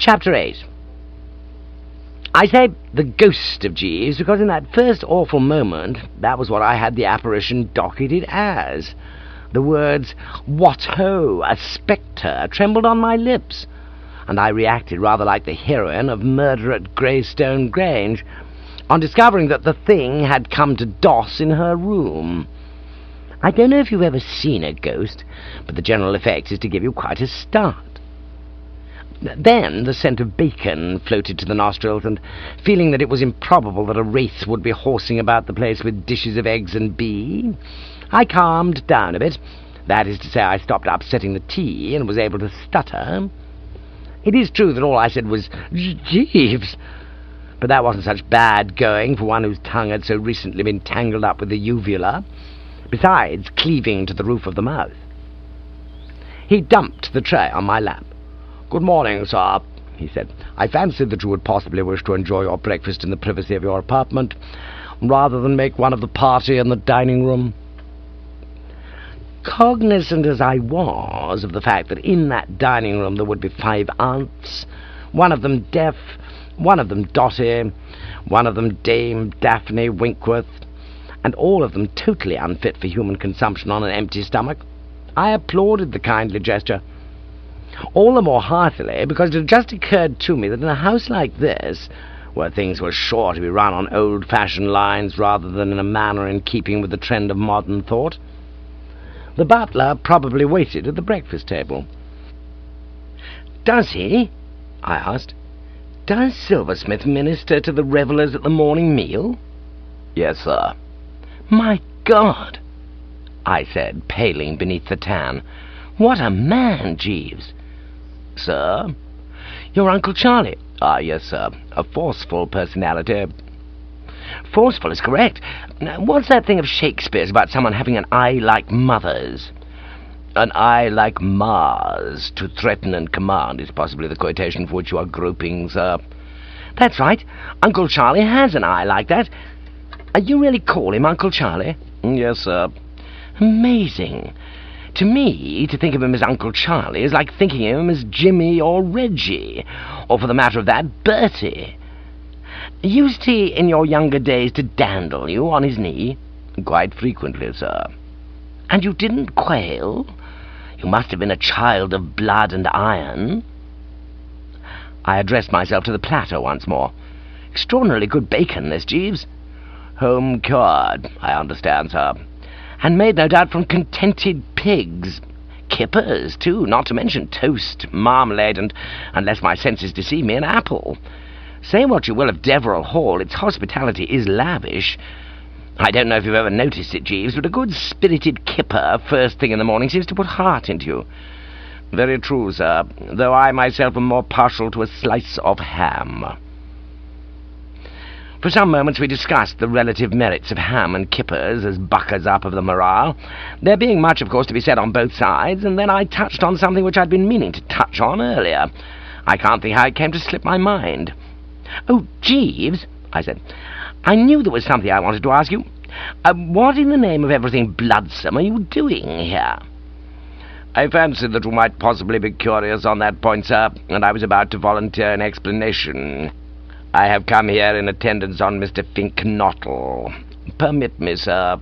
Chapter 8. I say the ghost of Jeeves because in that first awful moment that was what I had the apparition docketed as. The words, "What ho, a spectre," trembled on my lips, and I reacted rather like the heroine of Murder at Greystone Grange on discovering that the thing had come to doss in her room. I don't know if you've ever seen a ghost, but the general effect is to give you quite a start. Then the scent of bacon floated to the nostrils, and feeling that it was improbable that a wraith would be horsing about the place with dishes of eggs and bee, I calmed down a bit. That is to say, I stopped upsetting the tea and was able to stutter. It is true that all I said was, "Jeeves," but that wasn't such bad going for one whose tongue had so recently been tangled up with the uvula, besides cleaving to the roof of the mouth. He dumped the tray on my lap. "Good morning, sir," he said. "I fancied that you would possibly wish to enjoy your breakfast in the privacy of your apartment, rather than make one of the party in the dining-room." Cognizant as I was of the fact that in that dining-room there would be 5 aunts, one of them deaf, one of them Dotty, one of them Dame Daphne Winkworth, and all of them totally unfit for human consumption on an empty stomach, I applauded the kindly gesture. All the more heartily because it had just occurred to me that in a house like this, where things were sure to be run on old-fashioned lines rather than in a manner in keeping with the trend of modern thought, the butler probably waited at the breakfast table. "Does he?" I asked. "Does Silversmith minister to the revellers at the morning meal?" "Yes, sir." "My God!" I said, paling beneath the tan. "What a man, Jeeves!" "Sir?" "Your Uncle Charlie." "Ah, yes, sir. A forceful personality." "Forceful is correct. What's that thing of Shakespeare's about someone having an eye like mother's?" "An eye like Mars, to threaten and command," is possibly the quotation for which you are groping, sir. "That's right. Uncle Charlie has an eye like that. You really call him Uncle Charlie?" "Yes, sir." "Amazing. To me, to think of him as Uncle Charlie is like thinking of him as Jimmy or Reggie, or for the matter of that, Bertie. Used he, in your younger days, to dandle you on his knee?" "Quite frequently, sir." "And you didn't quail? You must have been a child of blood and iron." I addressed myself to the platter once more. "Extraordinarily good bacon, this, Jeeves." "Home-cured, I understand, sir." "And made, no doubt, from contented pigs. Kippers, too, not to mention toast, marmalade, and, unless my senses deceive me, an apple. Say what you will of Deverell Hall, its hospitality is lavish. I don't know if you've ever noticed it, Jeeves, but a good spirited kipper first thing in the morning seems to put heart into you." "Very true, sir, though I myself am more partial to a slice of ham." For some moments we discussed the relative merits of ham and kippers as buckers up of the morale, there being much, of course, to be said on both sides, and then I touched on something which I'd been meaning to touch on earlier. I can't think how it came to slip my mind. "Oh, Jeeves," I said, "I knew there was something I wanted to ask you. What in the name of everything bloodsome are you doing here?" "I fancied that you might possibly be curious on that point, sir, and I was about to volunteer an explanation. I have come here in attendance on Mr. Finknottle. Permit me, sir."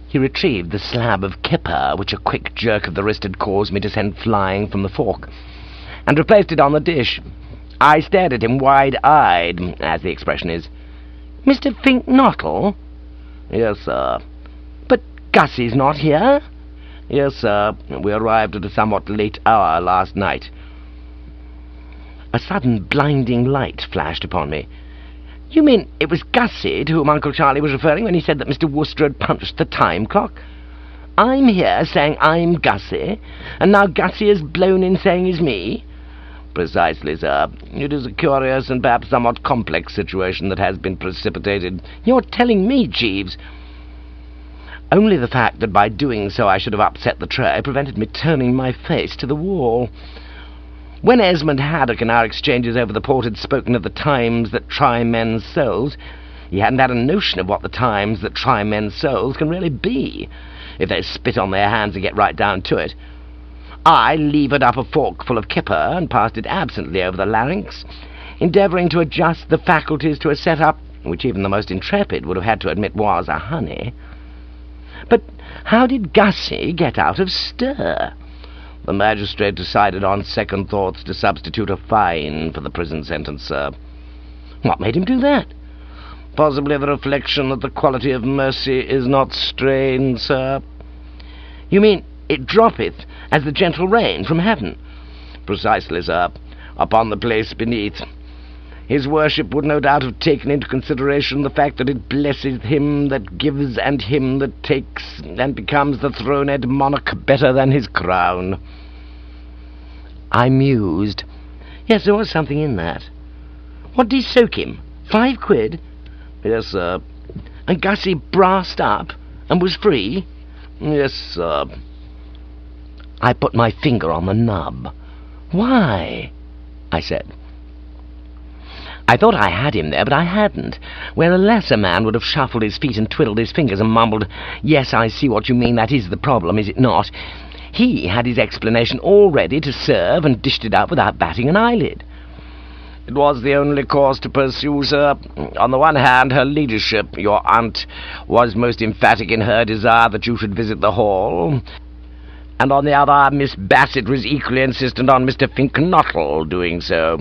He retrieved the slab of kipper which a quick jerk of the wrist had caused me to send flying from the fork, and replaced it on the dish. I stared at him wide-eyed, as the expression is. "Mr. Finknottle?" "Yes, sir." "But Gussie's not here?" "Yes, sir. We arrived at a somewhat late hour last night." A sudden blinding light flashed upon me. "You mean it was Gussie to whom Uncle Charlie was referring when he said that Mr. Wooster had punched the time clock? I'm here saying I'm Gussie, and now Gussie is blown in saying he's me?" "Precisely, sir. It is a curious and perhaps somewhat complex situation that has been precipitated." "You're telling me, Jeeves?" Only the fact that by doing so I should have upset the tray prevented me turning my face to the wall. When Esmond Haddock in our exchanges over the port had spoken of the times that try men's souls, he hadn't had a notion of what the times that try men's souls can really be, if they spit on their hands and get right down to it. I levered up a forkful of kipper and passed it absently over the larynx, endeavouring to adjust the faculties to a set-up which even the most intrepid would have had to admit was a honey. But how did Gussie get out of stir? The magistrate decided on second thoughts to substitute a fine for the prison sentence, sir. What made him do that? Possibly the reflection that the quality of mercy is not strained, sir. You mean it droppeth as the gentle rain from heaven? Precisely, sir, upon the place beneath. His worship would no doubt have taken into consideration the fact that it blesseth him that gives and him that takes, and becomes the throned monarch better than his crown. I mused. Yes, there was something in that. What did he soak him? 5 quid? Yes, sir. And Gussie brassed up and was free? Yes, sir. I put my finger on the nub. Why? I said. I thought I had him there, but I hadn't, where a lesser man would have shuffled his feet and twiddled his fingers and mumbled, "Yes, I see what you mean, that is the problem, is it not?" He had his explanation all ready to serve and dished it out without batting an eyelid. It was the only course to pursue, sir. On the one hand, her ladyship, your aunt, was most emphatic in her desire that you should visit the hall, and on the other, Miss Bassett was equally insistent on Mr. Finknottle doing so.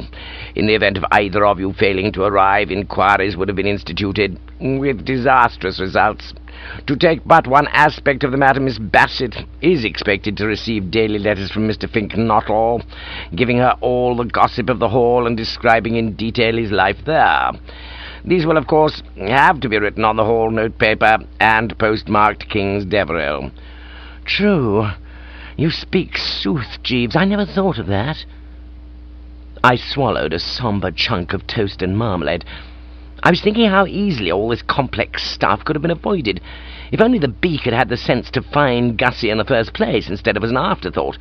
In the event of either of you failing to arrive, inquiries would have been instituted, with disastrous results. To take but one aspect of the matter, Miss Bassett is expected to receive daily letters from Mr. Finknottle, giving her all the gossip of the hall and describing in detail his life there. These will, of course, have to be written on the hall notepaper and postmarked King's Deverill. True. You speak sooth, Jeeves. I never thought of that. I swallowed a sombre chunk of toast and marmalade. I was thinking how easily all this complex stuff could have been avoided, if only the beak had had the sense to find Gussie in the first place, instead of as an afterthought.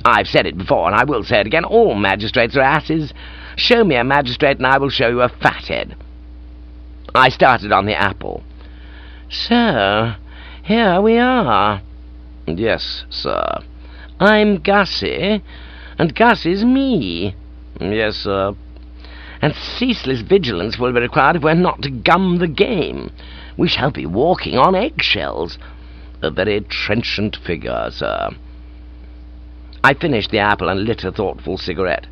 I've said it before, and I will say it again, all magistrates are asses. Show me a magistrate, and I will show you a fathead. I started on the apple. So, here we are. Yes, sir. I'm Gussie, and Gussie's me. Yes, sir. And ceaseless vigilance will be required if we're not to gum the game. We shall be walking on eggshells. A very trenchant figure, sir. I finished the apple and lit a thoughtful cigarette.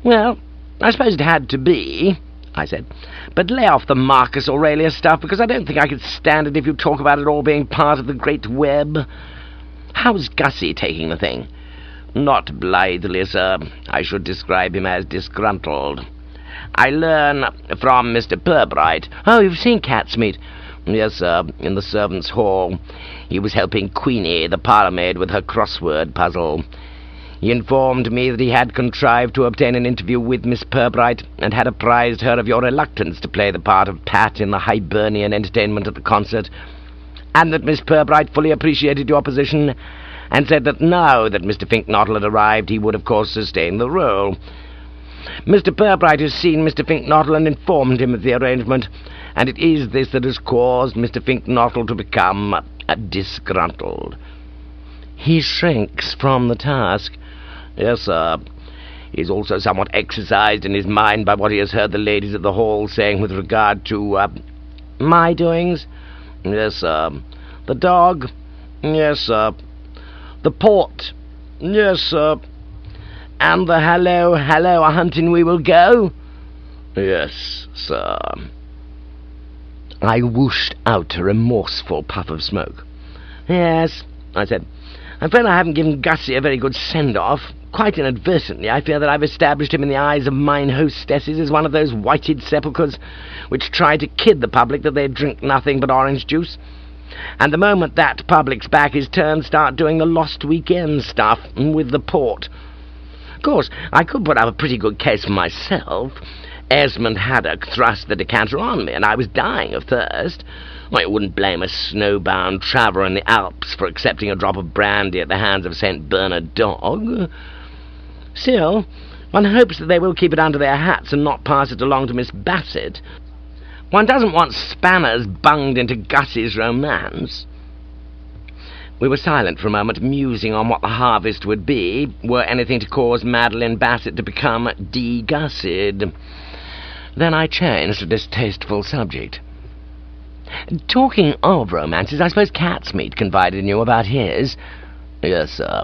Well, I suppose it had to be, I said. But lay off the Marcus Aurelius stuff, because I don't think I could stand it if you talk about it all being part of the great web. How's Gussie taking the thing? Not blithely, sir. I should describe him as disgruntled. I learn from Mr. Pirbright. Oh, you've seen Catsmeat? Yes, sir, in the servants' hall. He was helping Queenie, the parlour-maid, with her crossword puzzle. He informed me that he had contrived to obtain an interview with Miss Pirbright, and had apprised her of your reluctance to play the part of Pat in the Hibernian entertainment at the concert, and that Miss Pirbright fully appreciated your position, and said that now that Mr. Finknottle had arrived, he would, of course, sustain the role. Mr. Pirbright has seen Mr. Finknottle and informed him of the arrangement, and it is this that has caused Mr. Finknottle to become disgruntled. He shrinks from the task. Yes, sir. He is also somewhat exercised in his mind by what he has heard the ladies at the hall saying with regard to, my doings. Yes, sir. The dog. Yes, sir. The port. Yes, sir. And the hello, a-hunting we will go? Yes, sir. I whooshed out a remorseful puff of smoke. Yes, I said. I'm afraid I haven't given Gussie a very good send-off. Quite inadvertently, I fear that I've established him in the eyes of mine hostesses as one of those whited sepulchres which try to kid the public that they drink nothing but orange juice. And the moment that public's back is turned, start doing the lost weekend stuff with the port. Of course, I could put up a pretty good case for myself. Esmond Haddock thrust the decanter on me, and I was dying of thirst. Well, you wouldn't blame a snowbound traveller in the Alps for accepting a drop of brandy at the hands of St. Bernard dog. Still, one hopes that they will keep it under their hats and not pass it along to Miss Bassett. One doesn't want spanners bunged into Gussie's romance. We were silent for a moment, musing on what the harvest would be, were anything to cause Madeline Bassett to become degusted. Then I changed a distasteful subject. "Talking of romances, I suppose Catsmeat confided in you about his?" "Yes, sir.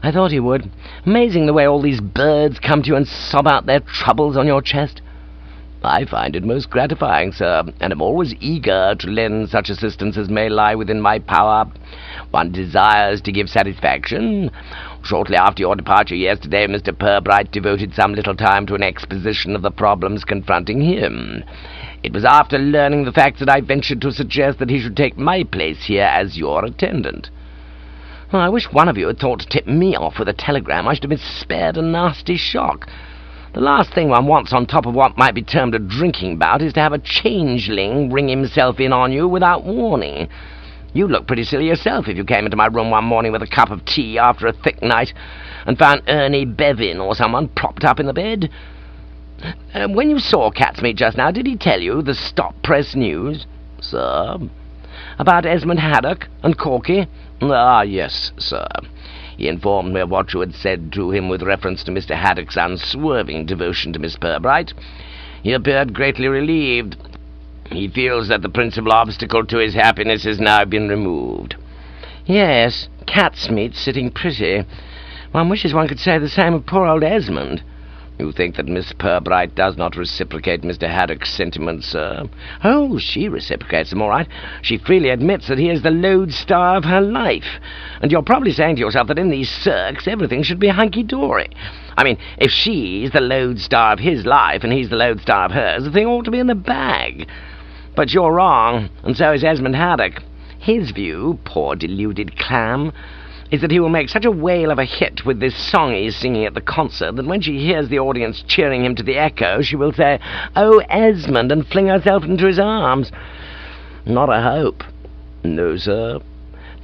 I thought he would. Amazing the way all these birds come to you and sob out their troubles on your chest." "I find it most gratifying, sir, and am always eager to lend such assistance as may lie within my power. One desires to give satisfaction. Shortly after your departure yesterday, Mr. Pirbright devoted some little time to an exposition of the problems confronting him. It was after learning the facts that I ventured to suggest that he should take my place here as your attendant." "Well, I wish one of you had thought to tip me off with a telegram. I should have been spared a nasty shock. The last thing one wants on top of what might be termed a drinking bout is to have a changeling ring himself in on you without warning. You'd look pretty silly yourself if you came into my room one morning with a cup of tea after a thick night and found Ernie Bevin or someone propped up in the bed. When you saw Catsmeat just now, did he tell you the stop-press news?" "Sir?" "About Esmond Haddock and Corky?" "Ah, yes, sir. He informed me of what you had said to him with reference to Mr. Haddock's unswerving devotion to Miss Pirbright. He appeared greatly relieved. He feels that the principal obstacle to his happiness has now been removed." "Yes, Catsmeat's sitting pretty. One wishes one could say the same of poor old Esmond." "You think that Miss Pirbright does not reciprocate Mr. Haddock's sentiments, sir?" "Oh, she reciprocates them all right. She freely admits that he is the lodestar of her life. And you're probably saying to yourself that in these cirques everything should be hunky-dory. I mean, if she's the lodestar of his life and he's the lodestar of hers, the thing ought to be in the bag. But you're wrong, and so is Esmond Haddock. His view, poor deluded clam, is that he will make such a whale of a hit with this song he's singing at the concert that when she hears the audience cheering him to the echo, she will say, 'Oh, Esmond,' and fling herself into his arms. Not a hope." "No, sir."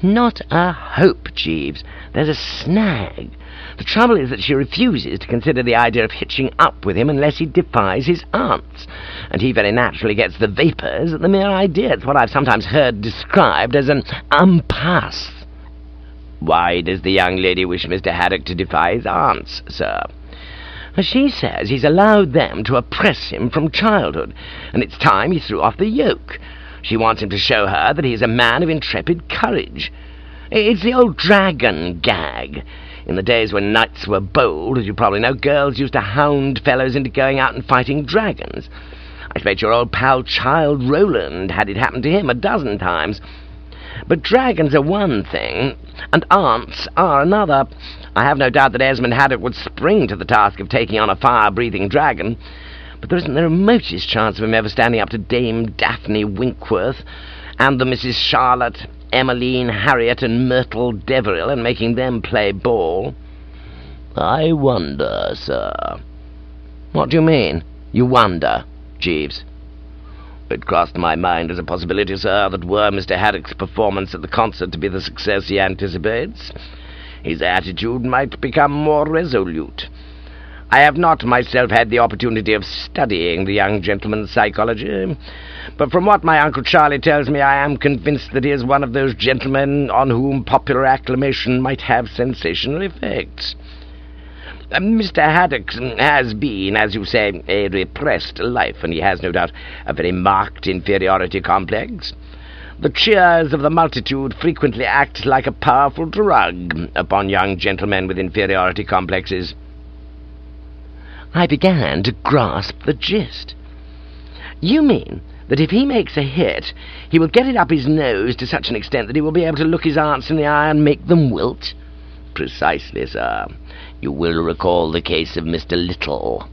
"Not a hope, Jeeves. There's a snag. The trouble is that she refuses to consider the idea of hitching up with him unless he defies his aunts, and he very naturally gets the vapours at the mere idea. It's what I've sometimes heard described as an impasse." "Why does the young lady wish Mr. Haddock to defy his aunts, sir?" "She says he's allowed them to oppress him from childhood, and it's time he threw off the yoke. She wants him to show her that he's a man of intrepid courage. It's the old dragon gag. In the days when knights were bold, as you probably know, girls used to hound fellows into going out and fighting dragons. I expect your old pal Child Roland had it happen to him a dozen times. But dragons are one thing, and aunts are another. I have no doubt that Esmond Haddock would spring to the task of taking on a fire-breathing dragon, but there isn't the remotest chance of him ever standing up to Dame Daphne Winkworth and the Mrs. Charlotte, Emmeline, Harriet, and Myrtle Deverill, and making them play ball." "I wonder, sir." "What do you mean, you wonder, Jeeves?" "It crossed my mind as a possibility, sir, that were Mr. Haddock's performance at the concert to be the success he anticipates, his attitude might become more resolute. I have not myself had the opportunity of studying the young gentleman's psychology, but from what my Uncle Charlie tells me, I am convinced that he is one of those gentlemen on whom popular acclamation might have sensational effects. Mr. Haddock has been, as you say, a repressed life, and he has no doubt a very marked inferiority complex. The cheers of the multitude frequently act like a powerful drug upon young gentlemen with inferiority complexes." I began to grasp the gist. "You mean that if he makes a hit, he will get it up his nose to such an extent that he will be able to look his aunts in the eye and make them wilt?" "Precisely, sir. You will recall the case of Mr. Little."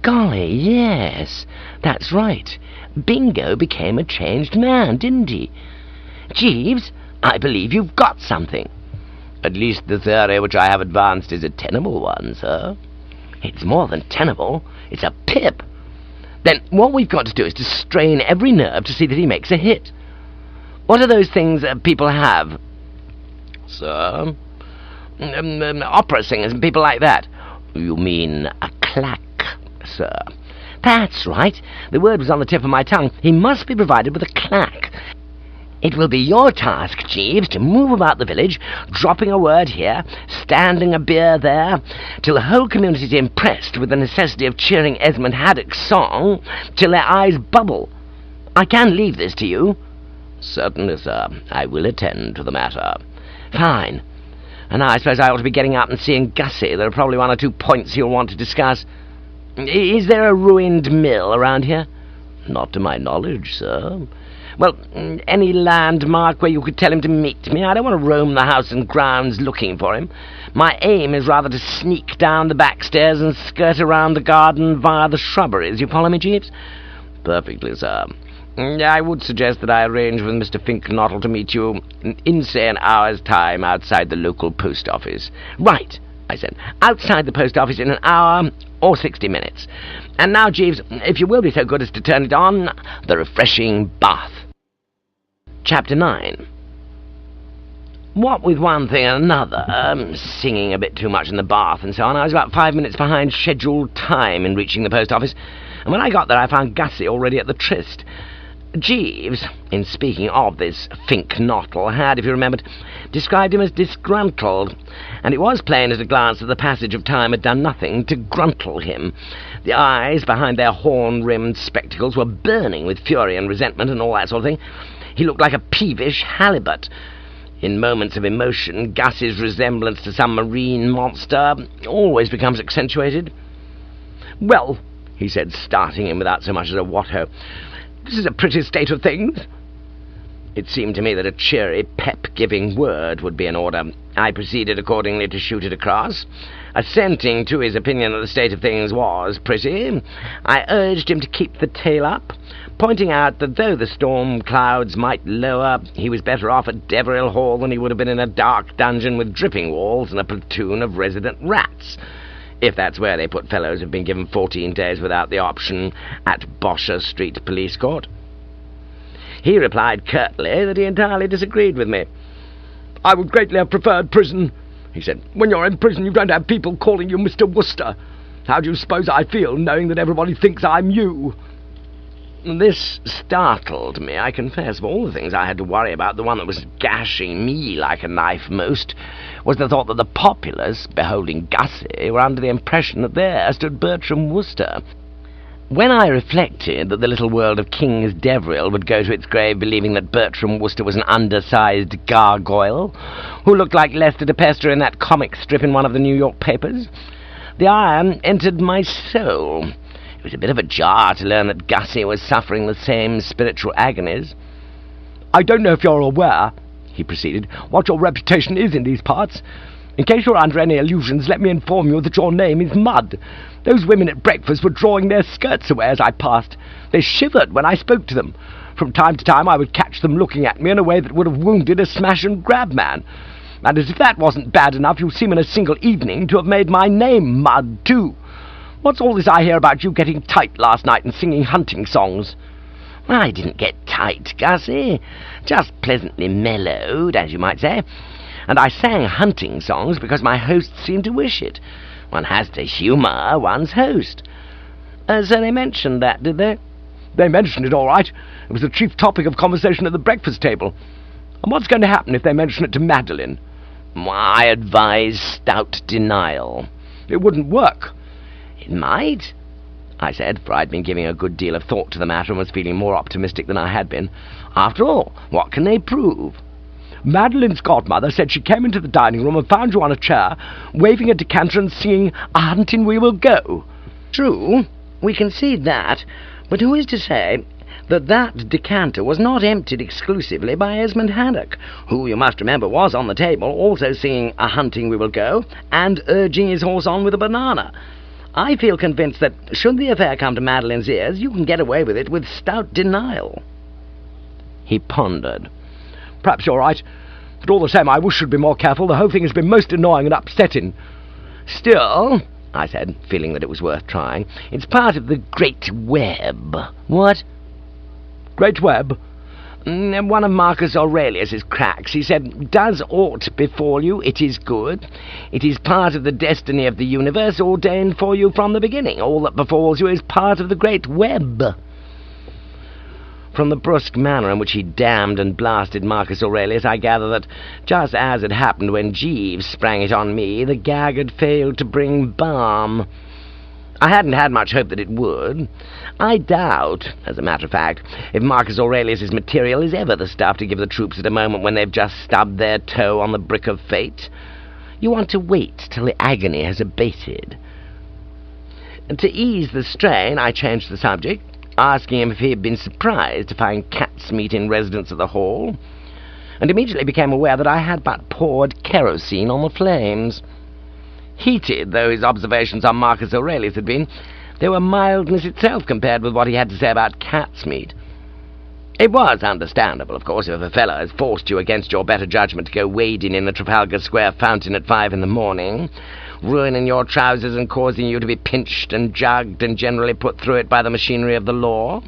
"Golly, yes, that's right. Bingo became a changed man, didn't he? Jeeves, I believe you've got something." "At least the theory which I have advanced is a tenable one, sir." "It's more than tenable. It's a pip. Then what we've got to do is to strain every nerve to see that he makes a hit. What are those things people have?" "Sir?" "Opera singers and people like that." "You mean a clack, sir?" "That's right. The word was on the tip of my tongue. He must be provided with a clack. It will be your task, Jeeves, to move about the village, dropping a word here, standing a beer there, till the whole community is impressed with the necessity of cheering Esmond Haddock's song, till their eyes bubble. I can leave this to you." "Certainly, sir. I will attend to the matter." "Fine. And now I suppose I ought to be getting up and seeing Gussie. There are probably one or two points he'll want to discuss. Is there a ruined mill around here?" "Not to my knowledge, sir." "Well, any landmark where you could tell him to meet me? I don't want to roam the house and grounds looking for him. My aim is rather to sneak down the back stairs and skirt around the garden via the shrubberies. You follow me, Jeeves?" "Perfectly, sir. I would suggest that I arrange with Mr. Finknottle to meet you in, say, an hour's time outside the local post office." "Right," I said. "Outside the post office in an hour or 60 minutes. And now, Jeeves, if you will be so good as to turn it on, the refreshing bath." Chapter 9. What with one thing and another, singing a bit too much in the bath and so on, I was about 5 minutes behind scheduled time in reaching the post office, and when I got there I found Gussie already at the tryst. Jeeves, in speaking of this Finknottle, had, if you remembered, described him as disgruntled, and it was plain at a glance that the passage of time had done nothing to gruntle him. The eyes behind their horn-rimmed spectacles were burning with fury and resentment and all that sort of thing. He looked like a peevish halibut. In moments of emotion, Gussie's resemblance to some marine monster always becomes accentuated. "Well," he said, starting in without so much as a what-ho, "this is a pretty state of things." It seemed to me that a cheery, pep-giving word would be in order. I proceeded accordingly to shoot it across. Assenting to his opinion that the state of things was pretty, I urged him to keep the tail up, pointing out that though the storm clouds might lower, he was better off at Deverill Hall than he would have been in a dark dungeon with dripping walls and a platoon of resident rats, if that's where they put fellows who've been given 14 days without the option at Bosher Street Police Court. He replied curtly that he entirely disagreed with me. "I would greatly have preferred prison," he said. "When you're in prison you don't have people calling you Mr. Wooster. How do you suppose I feel, knowing that everybody thinks I'm you?" This startled me, I confess. Of all the things I had to worry about, the one that was gashing me like a knife most was the thought that the populace, beholding Gussie, were under the impression that there stood Bertram Wooster. When I reflected that the little world of King's Deverill would go to its grave believing that Bertram Wooster was an undersized gargoyle who looked like Lester de Pester in that comic strip in one of the New York papers, the iron entered my soul. It was a bit of a jar to learn that Gussie was suffering the same spiritual agonies. "I don't know if you're aware," he proceeded, "what your reputation is in these parts. In case you're under any illusions, let me inform you that your name is Mud. Those women at breakfast were drawing their skirts away as I passed. They shivered when I spoke to them. From time to time I would catch them looking at me in a way that would have wounded a smash-and-grab man. And as if that wasn't bad enough, you seem in a single evening to have made my name Mud, too. What's all this I hear about you getting tight last night and singing hunting songs?" "I didn't get tight, Gussie. Just pleasantly mellowed, as you might say. And I sang hunting songs because my host seemed to wish it. One has to humour one's host." So they mentioned that, did they?" "They mentioned it, all right. It was the chief topic of conversation at the breakfast table. And what's going to happen if they mention it to Madeline?" "I advise stout denial." "It wouldn't work." "It might," I said, for I'd been giving a good deal of thought to the matter and was feeling more optimistic than I had been. "After all, what can they prove?" "Madeline's godmother said she came into the dining room and found you on a chair, waving a decanter and singing 'A hunting we will go.'" "True, we concede that, but who is to say that that decanter was not emptied exclusively by Esmond Haddock, who, you must remember, was on the table, also singing 'A hunting we will go,' and urging his horse on with a banana? I feel convinced that, should the affair come to Madeline's ears, you can get away with it with stout denial." He pondered. "Perhaps you're right, but all the same I wish you'd be more careful. The whole thing has been most annoying and upsetting." "Still," I said, feeling that it was worth trying, "it's part of the great web." "What?" "Great web?" "One of Marcus Aurelius's cracks. He said, 'Does aught befall you, it is good. It is part of the destiny of the universe ordained for you from the beginning. All that befalls you is part of the great web.'" From the brusque manner in which he damned and blasted Marcus Aurelius, I gather that, just as had happened when Jeeves sprang it on me, the gag had failed to bring balm. I hadn't had much hope that it would. I doubt, as a matter of fact, if Marcus Aurelius's material is ever the stuff to give the troops at a moment when they've just stubbed their toe on the brick of fate. You want to wait till the agony has abated. To ease the strain, I changed the subject, asking him if he had been surprised to find cat's meat in residence at the Hall, and immediately became aware that I had but poured kerosene on the flames. Heated though his observations on Marcus Aurelius had been, they were mildness itself compared with what he had to say about cat's meat. It was understandable, of course, if a fellow has forced you against your better judgment to go wading in the Trafalgar Square fountain at 5 in the morning, ruining your trousers and causing you to be pinched and jugged and generally put through it by the machinery of the law.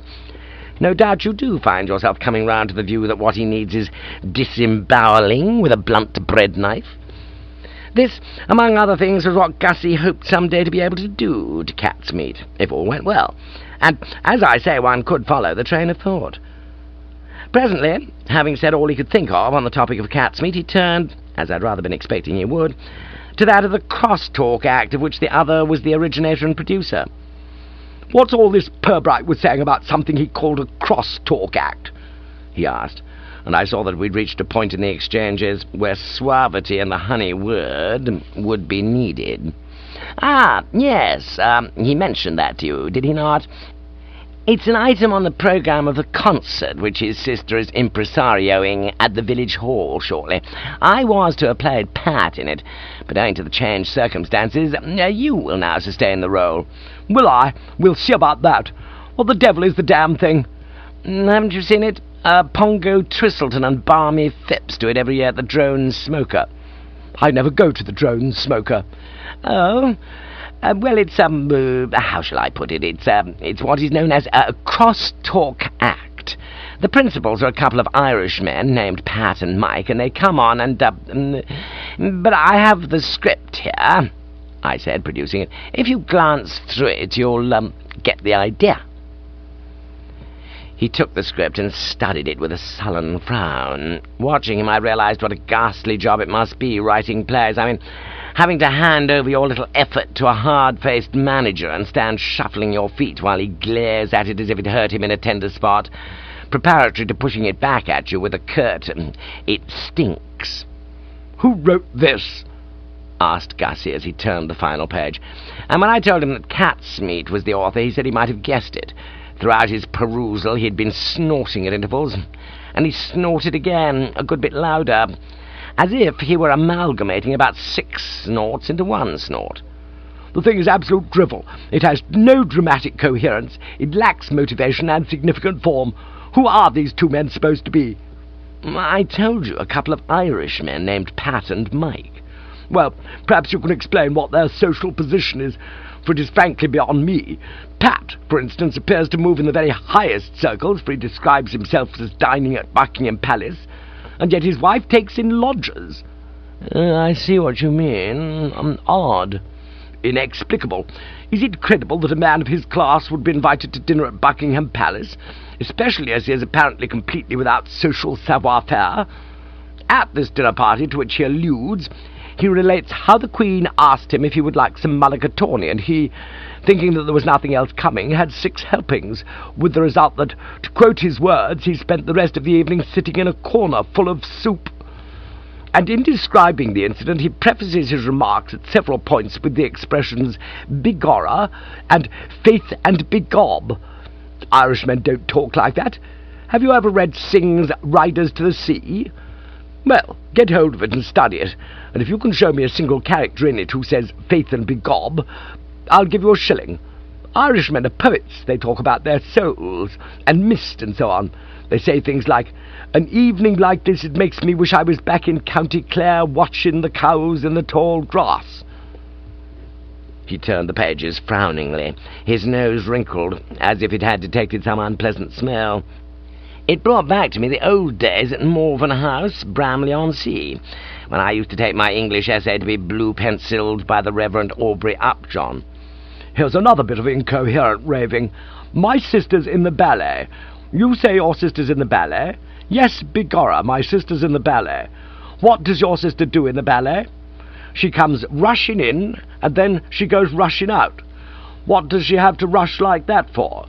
No doubt you do find yourself coming round to the view that what he needs is disemboweling with a blunt bread knife. This, among other things, was what Gussie hoped some day to be able to do to cat's meat, if all went well, and, as I say, one could follow the train of thought. Presently, having said all he could think of on the topic of cat's meat, he turned, as I'd rather been expecting he would, to that of the cross-talk act of which the other was the originator and producer. "What's all this Pirbright was saying about something he called a cross-talk act?" he asked, and I saw that we'd reached a point in the exchanges where suavity and the honey word would be needed. "Ah, yes, he mentioned that to you, did he not? It's an item on the programme of the concert which his sister is impresarioing at the village hall shortly. I was to have played Pat in it, but owing to the changed circumstances, you will now sustain the role." "Will I? We'll see about that. What the devil is the damn thing?" "Haven't you seen it? Pongo Tristleton and Barmy Phipps do it every year at the Drone Smoker." "I never go to the Drone Smoker." "Oh? Well, it's, how shall I put it? It's what is known as a cross-talk act. The principals are a couple of Irishmen named Pat and Mike, and they come on and, but I have the script here," I said, producing it. "If you glance through it, you'll, get the idea." He took the script and studied it with a sullen frown. Watching him, I realized what a ghastly job it must be, writing plays. I mean, having to hand over your little effort to a hard-faced manager and stand shuffling your feet while he glares at it as if it hurt him in a tender spot, preparatory to pushing it back at you with a curt, "It stinks." "Who wrote this?" asked Gussie as he turned the final page. And when I told him that cat's meat was the author, he said he might have guessed it. Throughout his perusal he had been snorting at intervals, and he snorted again, a good bit louder, as if he were amalgamating about 6 snorts into one snort. "The thing is absolute drivel. It has no dramatic coherence. It lacks motivation and significant form. Who are these two men supposed to be?" "I told you, a couple of Irishmen named Pat and Mike." "Well, perhaps you can explain what their social position is, for it is frankly beyond me. Pat, for instance, appears to move in the very highest circles, for he describes himself as dining at Buckingham Palace, and yet his wife takes in lodgers." "I see what you mean. Odd." "Inexplicable. Is it credible that a man of his class would be invited to dinner at Buckingham Palace, especially as he is apparently completely without social savoir-faire? At this dinner party to which he alludes, he relates how the Queen asked him if he would like some mulligatawny, and he, thinking that there was nothing else coming, had 6 helpings, with the result that, to quote his words, he spent the rest of the evening sitting in a corner full of soup. And in describing the incident, he prefaces his remarks at several points with the expressions bigorra and faith and begob. Irishmen don't talk like that. Have you ever read Synge's Riders to the Sea? Well, get hold of it and study it, and if you can show me a single character in it who says faith and begob, I'll give you a shilling. Irishmen are poets. They talk about their souls, and mist and so on. They say things like, 'An evening like this, it makes me wish I was back in County Clare watching the cows in the tall grass.'" He turned the pages frowningly, his nose wrinkled, as if it had detected some unpleasant smell. It brought back to me the old days at Morven House, Bramley-on-Sea, when I used to take my English essay to be blue-pencilled by the Reverend Aubrey Upjohn. "Here's another bit of incoherent raving. 'My sister's in the ballet.' You say your sister's in the ballet? Yes, begorra, my sister's in the ballet. What does your sister do in the ballet? She comes rushing in, and then she goes rushing out. What does she have to rush like that for?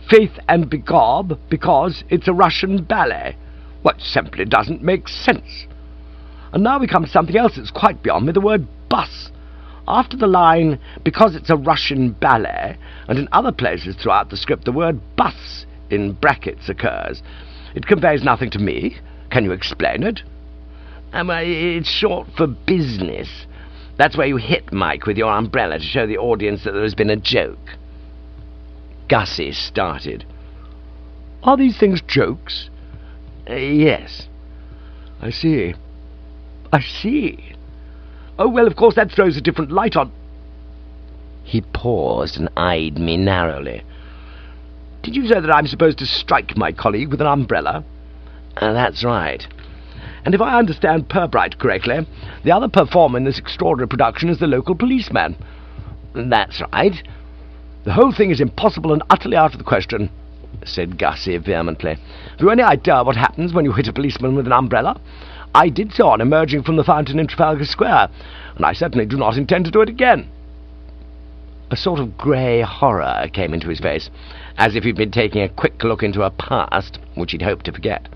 Faith and begob, because it's a Russian ballet. Well, it simply doesn't make sense. And now we come to something else that's quite beyond me, the word bus. After the line, because it's a Russian ballet, and in other places throughout the script the word bus in brackets occurs. It conveys nothing to me. Can you explain it? It's short for business. That's where you hit Mike with your umbrella to show the audience that there has been a joke. Gussie started. Are these things jokes? Yes. I see. I see. Oh, well, of course, that throws a different light on... He paused and eyed me narrowly. Did you say that I'm supposed to strike my colleague with an umbrella? That's right. And if I understand Pirbright correctly, the other performer in this extraordinary production is the local policeman. That's right. The whole thing is impossible and utterly out of the question, said Gussie vehemently. Have you any idea what happens when you hit a policeman with an umbrella? I did so on emerging from the fountain in Trafalgar Square, and I certainly do not intend to do it again. A sort of grey horror came into his face, as if he'd been taking a quick look into a past which he'd hoped to forget.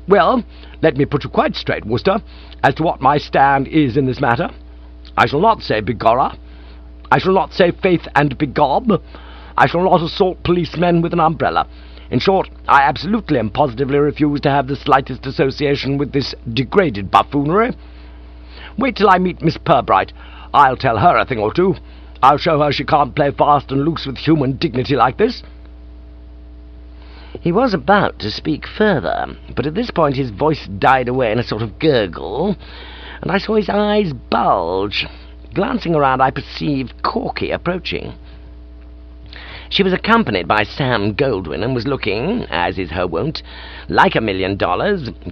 Well, let me put you quite straight, Wooster, as to what my stand is in this matter. I shall not say begorra. I shall not say faith and begob. I shall not assault policemen with an umbrella. In short, I absolutely and positively refuse to have the slightest association with this degraded buffoonery. Wait till I meet Miss Pirbright. I'll tell her a thing or two. I'll show her she can't play fast and loose with human dignity like this. He was about to speak further, but at this point his voice died away in a sort of gurgle, and I saw his eyes bulge. Glancing around, I perceived Corky approaching. She was accompanied by Sam Goldwyn, and was looking, as is her wont, like $1 million,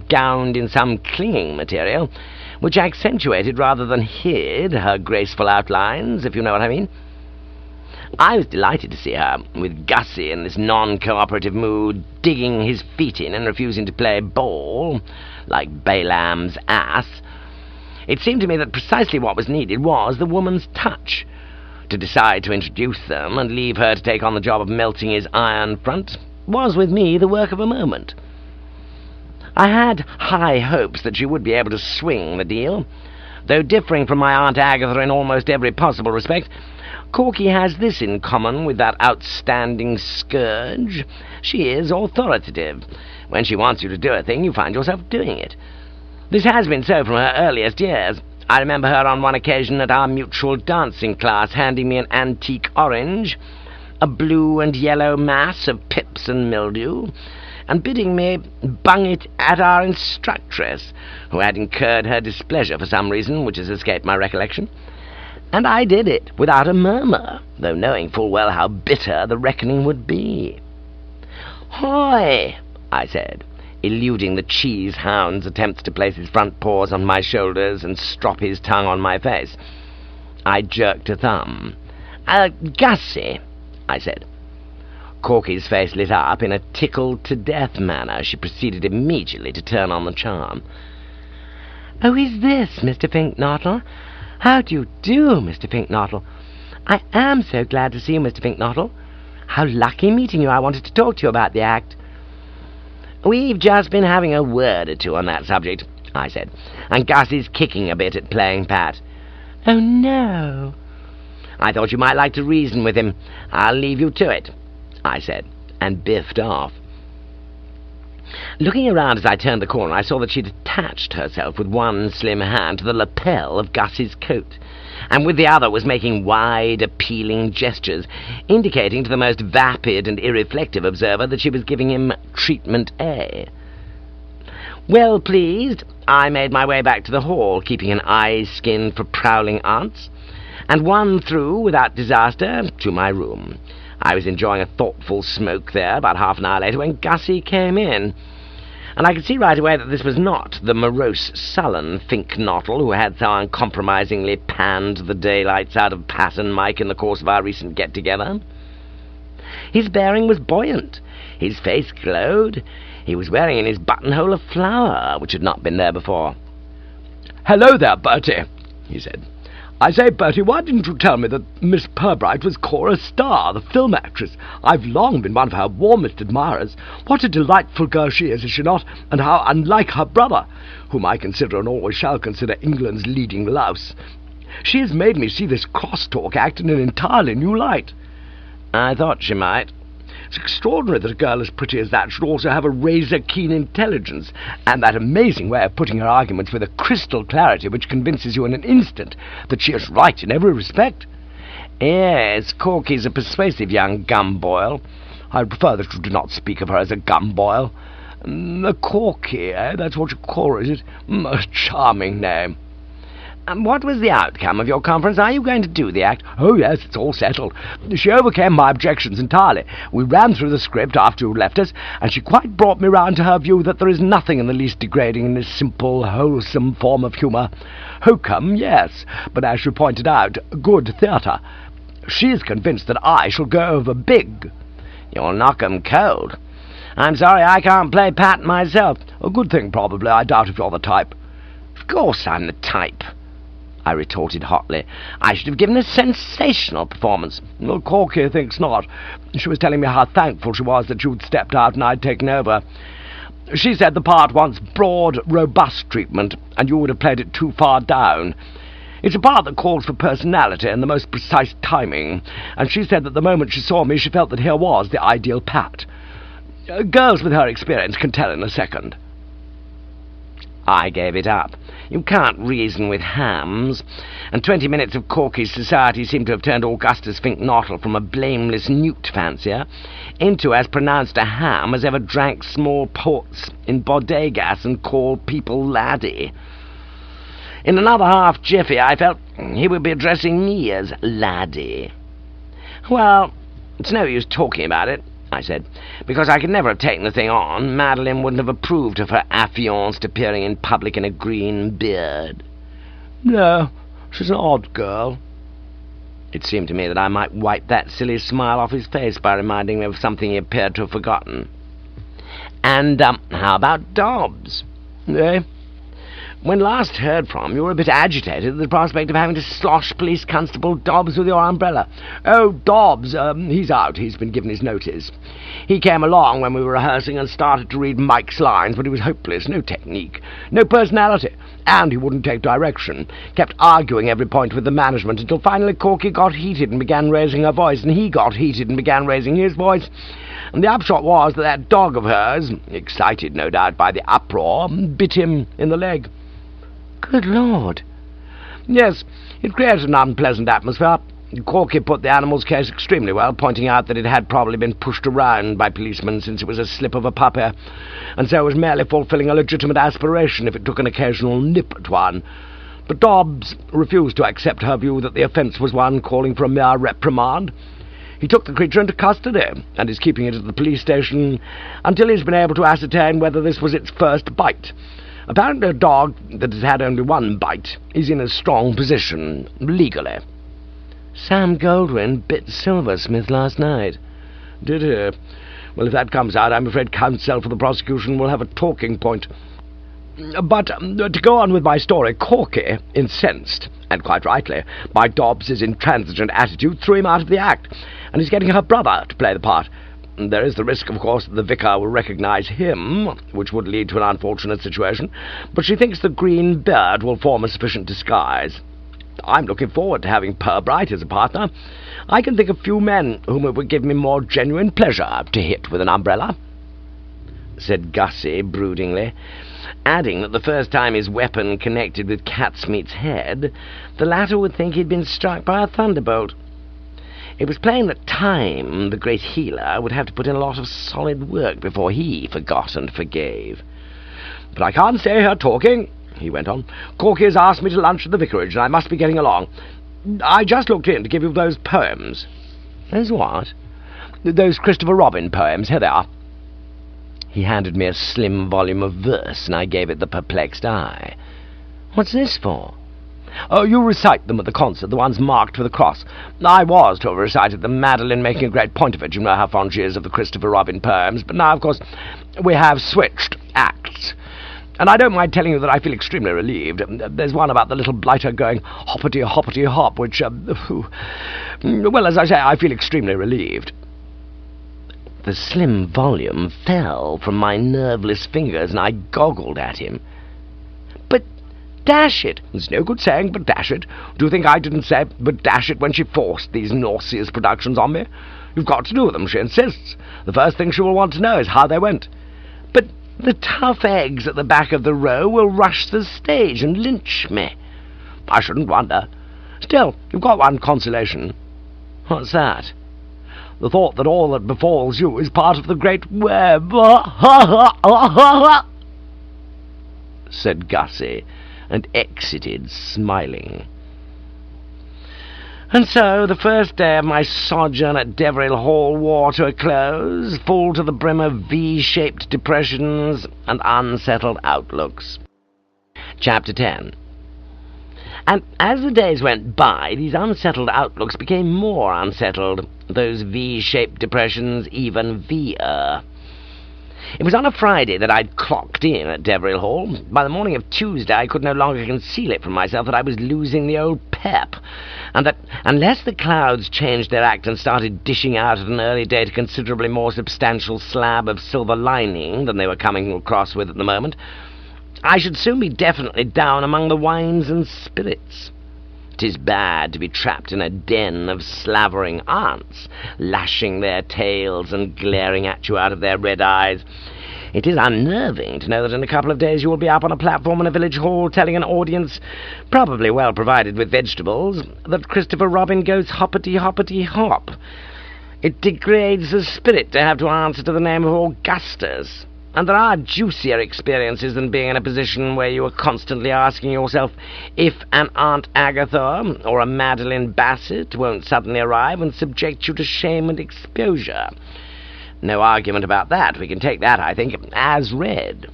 gowned in some clinging material, which accentuated rather than hid her graceful outlines, if you know what I mean. I was delighted to see her, with Gussie in this non-cooperative mood, digging his feet in and refusing to play ball, like Balaam's ass. It seemed to me that precisely what was needed was the woman's touch. To decide to introduce them and leave her to take on the job of melting his iron front was with me the work of a moment. I had high hopes that she would be able to swing the deal. Though differing from my Aunt Agatha in almost every possible respect, Corky has this in common with that outstanding scourge. She is authoritative. When she wants you to do a thing, you find yourself doing it. This has been so from her earliest years. I remember her on one occasion at our mutual dancing class handing me an antique orange, a blue and yellow mass of pips and mildew, and bidding me bung it at our instructress, who had incurred her displeasure for some reason which has escaped my recollection. And I did it without a murmur, though knowing full well how bitter the reckoning would be. "Hoy!" I said, eluding the cheese hound's attempts to place his front paws on my shoulders and strop his tongue on my face. I jerked a thumb. "Gussie," I said. Corky's face lit up in a tickled-to-death manner. She proceeded immediately to turn on the charm. "Oh, is this Mr. Finknottle? How do you do, Mr. Finknottle? I am so glad to see you, Mr. Finknottle. How lucky meeting you. I wanted to talk to you about the act." "We've just been having a word or two on that subject," I said, "and Gus is kicking a bit at playing Pat." "Oh, no." "I thought you might like to reason with him. I'll leave you to it," I said, and biffed off. Looking around as I turned the corner, I saw that she'd attached herself with one slim hand to the lapel of Gus's coat, and with the other was making wide, appealing gestures, indicating to the most vapid and irreflective observer that she was giving him treatment A. Well pleased, I made my way back to the hall, keeping an eye skinned for prowling aunts, and won through, without disaster, to my room. I was enjoying a thoughtful smoke there about half an hour later when Gussie came in, and I could see right away that this was not the morose, sullen Finknottle who had so uncompromisingly panned the daylights out of Pat and Mike in the course of our recent get-together. His bearing was buoyant. His face glowed. He was wearing in his buttonhole a flower, which had not been there before. "Hello there, Bertie," he said. "I say, Bertie, why didn't you tell me that Miss Pirbright was Cora Starr, the film actress? I've long been one of her warmest admirers. What a delightful girl she is she not? And how unlike her brother, whom I consider and always shall consider England's leading louse. She has made me see this cross-talk act in an entirely new light." "I thought she might." "It's extraordinary that a girl as pretty as that should also have a razor-keen intelligence, and that amazing way of putting her arguments with a crystal clarity which convinces you in an instant that she is right in every respect." "Yes, Corky's a persuasive young gumboil." "I prefer that you do not speak of her as a gumboil." "A Corky, eh? That's what you call her, is it? A charming name." "What was the outcome of your conference? Are you going to do the act?" "Oh, yes, it's all settled. She overcame my objections entirely. We ran through the script after you left us, and she quite brought me round to her view that there is nothing in the least degrading in this simple, wholesome form of humour. Hokum, yes, but as she pointed out, good theatre. She is convinced that I shall go over big." "You'll knock 'em cold." "I'm sorry I can't play Pat myself." "A good thing, probably. I doubt if you're the type." "Of course I'm the type," I retorted hotly. "I should have given a sensational performance." "Well, Corky thinks not. She was telling me how thankful she was that you'd stepped out and I'd taken over. She said the part wants broad, robust treatment, and you would have played it too far down. It's a part that calls for personality and the most precise timing, and she said that the moment she saw me she felt that here was the ideal Pat. Girls with her experience can tell in a second." I gave it up. You can't reason with hams, and 20 minutes of Corky's society seemed to have turned Augustus Fink-Nottle from a blameless newt fancier into as pronounced a ham as ever drank small ports in bodegas and called people laddie. In another half jiffy I felt he would be addressing me as laddie. "Well, it's no use talking about it," I said, "because I could never have taken the thing on. Madeline wouldn't have approved of her affianced appearing in public in a green beard." "No, she's an odd girl." It seemed to me that I might wipe that silly smile off his face by reminding me of something he appeared to have forgotten. "And how about Dobbs?" "Eh? When last heard from, you were a bit agitated at the prospect of having to slosh Police Constable Dobbs with your umbrella." "Oh, Dobbs, he's out. He's been given his notice. He came along when we were rehearsing and started to read Mike's lines, but he was hopeless. No technique, no personality, and he wouldn't take direction. Kept arguing every point with the management until finally Corky got heated and began raising her voice, and he got heated and began raising his voice. And the upshot was that dog of hers, excited no doubt by the uproar, bit him in the leg." "Good Lord!" "Yes, it created an unpleasant atmosphere. Corky put the animal's case extremely well, pointing out that it had probably been pushed around by policemen since it was a slip of a puppy, and so was merely fulfilling a legitimate aspiration if it took an occasional nip at one. But Dobbs refused to accept her view that the offence was one calling for a mere reprimand. He took the creature into custody, and is keeping it at the police station until he's been able to ascertain whether this was its first bite. Apparently a dog that has had only one bite is in a strong position, legally." "Sam Goldwyn bit Silversmith last night." "Did he? Well, if that comes out, I'm afraid counsel for the prosecution will have a talking point. But to go on with my story, Corky, incensed, and quite rightly, by Dobbs's intransigent attitude, threw him out of the act, and he's getting her brother to play the part. There is the risk, of course, that the vicar will recognise him, which would lead to an unfortunate situation, but she thinks the green beard will form a sufficient disguise. I'm looking forward to having Pirbright as a partner. I can think of few men whom it would give me more genuine pleasure to hit with an umbrella," said Gussie broodingly, adding that the first time his weapon connected with Catsmeat's head, the latter would think he'd been struck by a thunderbolt. It was plain that Time, the great healer, would have to put in a lot of solid work before he forgot and forgave. "But I can't stay here talking," he went on. "Corky has asked me to lunch at the vicarage, and I must be getting along. I just looked in to give you those poems." "Those what?" "Those Christopher Robin poems. Here they are." He handed me a slim volume of verse, and I gave it the perplexed eye. "What's this for?" Oh, you recite them at the concert, the ones marked with a cross. I was to have recited them, Madeline making a great point of it. You know how fond she is of the Christopher Robin poems. But now, of course, we have switched acts. And I don't mind telling you that I feel extremely relieved. There's one about the little blighter going hoppity, hoppity, hop, which, well, as I say, I feel extremely relieved. The slim volume fell from my nerveless fingers, and I goggled at him. But dash it! There's no good saying, but dash it. Do you think I didn't say, but dash it, when she forced these nauseous productions on me? You've got to do them, she insists. The first thing she will want to know is how they went. But the tough eggs at the back of the row will rush the stage and lynch me. I shouldn't wonder. Still, you've got one consolation. What's that? The thought that all that befalls you is part of the great web, said Gussie, and exited smiling. And so the first day of my sojourn at Deverill Hall wore to a close, full to the brim of V-shaped depressions and unsettled outlooks. Chapter 10. And as the days went by, these unsettled outlooks became more unsettled, those V-shaped depressions even V-er. It was on a Friday that I'd clocked in at Deverill Hall. By the morning of Tuesday I could no longer conceal it from myself that I was losing the old pep, and that unless the clouds changed their act and started dishing out at an early date a considerably more substantial slab of silver lining than they were coming across with at the moment, I should soon be definitely down among the wines and spirits. 'Tis bad to be trapped in a den of slavering aunts, lashing their tails and glaring at you out of their red eyes. It is unnerving to know that in a couple of days you will be up on a platform in a village hall telling an audience, probably well provided with vegetables, that Christopher Robin goes hoppity, hoppity, hop. It degrades the spirit to have to answer to the name of Augustus. And there are juicier experiences than being in a position where you are constantly asking yourself if an Aunt Agatha or a Madeline Bassett won't suddenly arrive and subject you to shame and exposure. No argument about that. We can take that, I think, as read.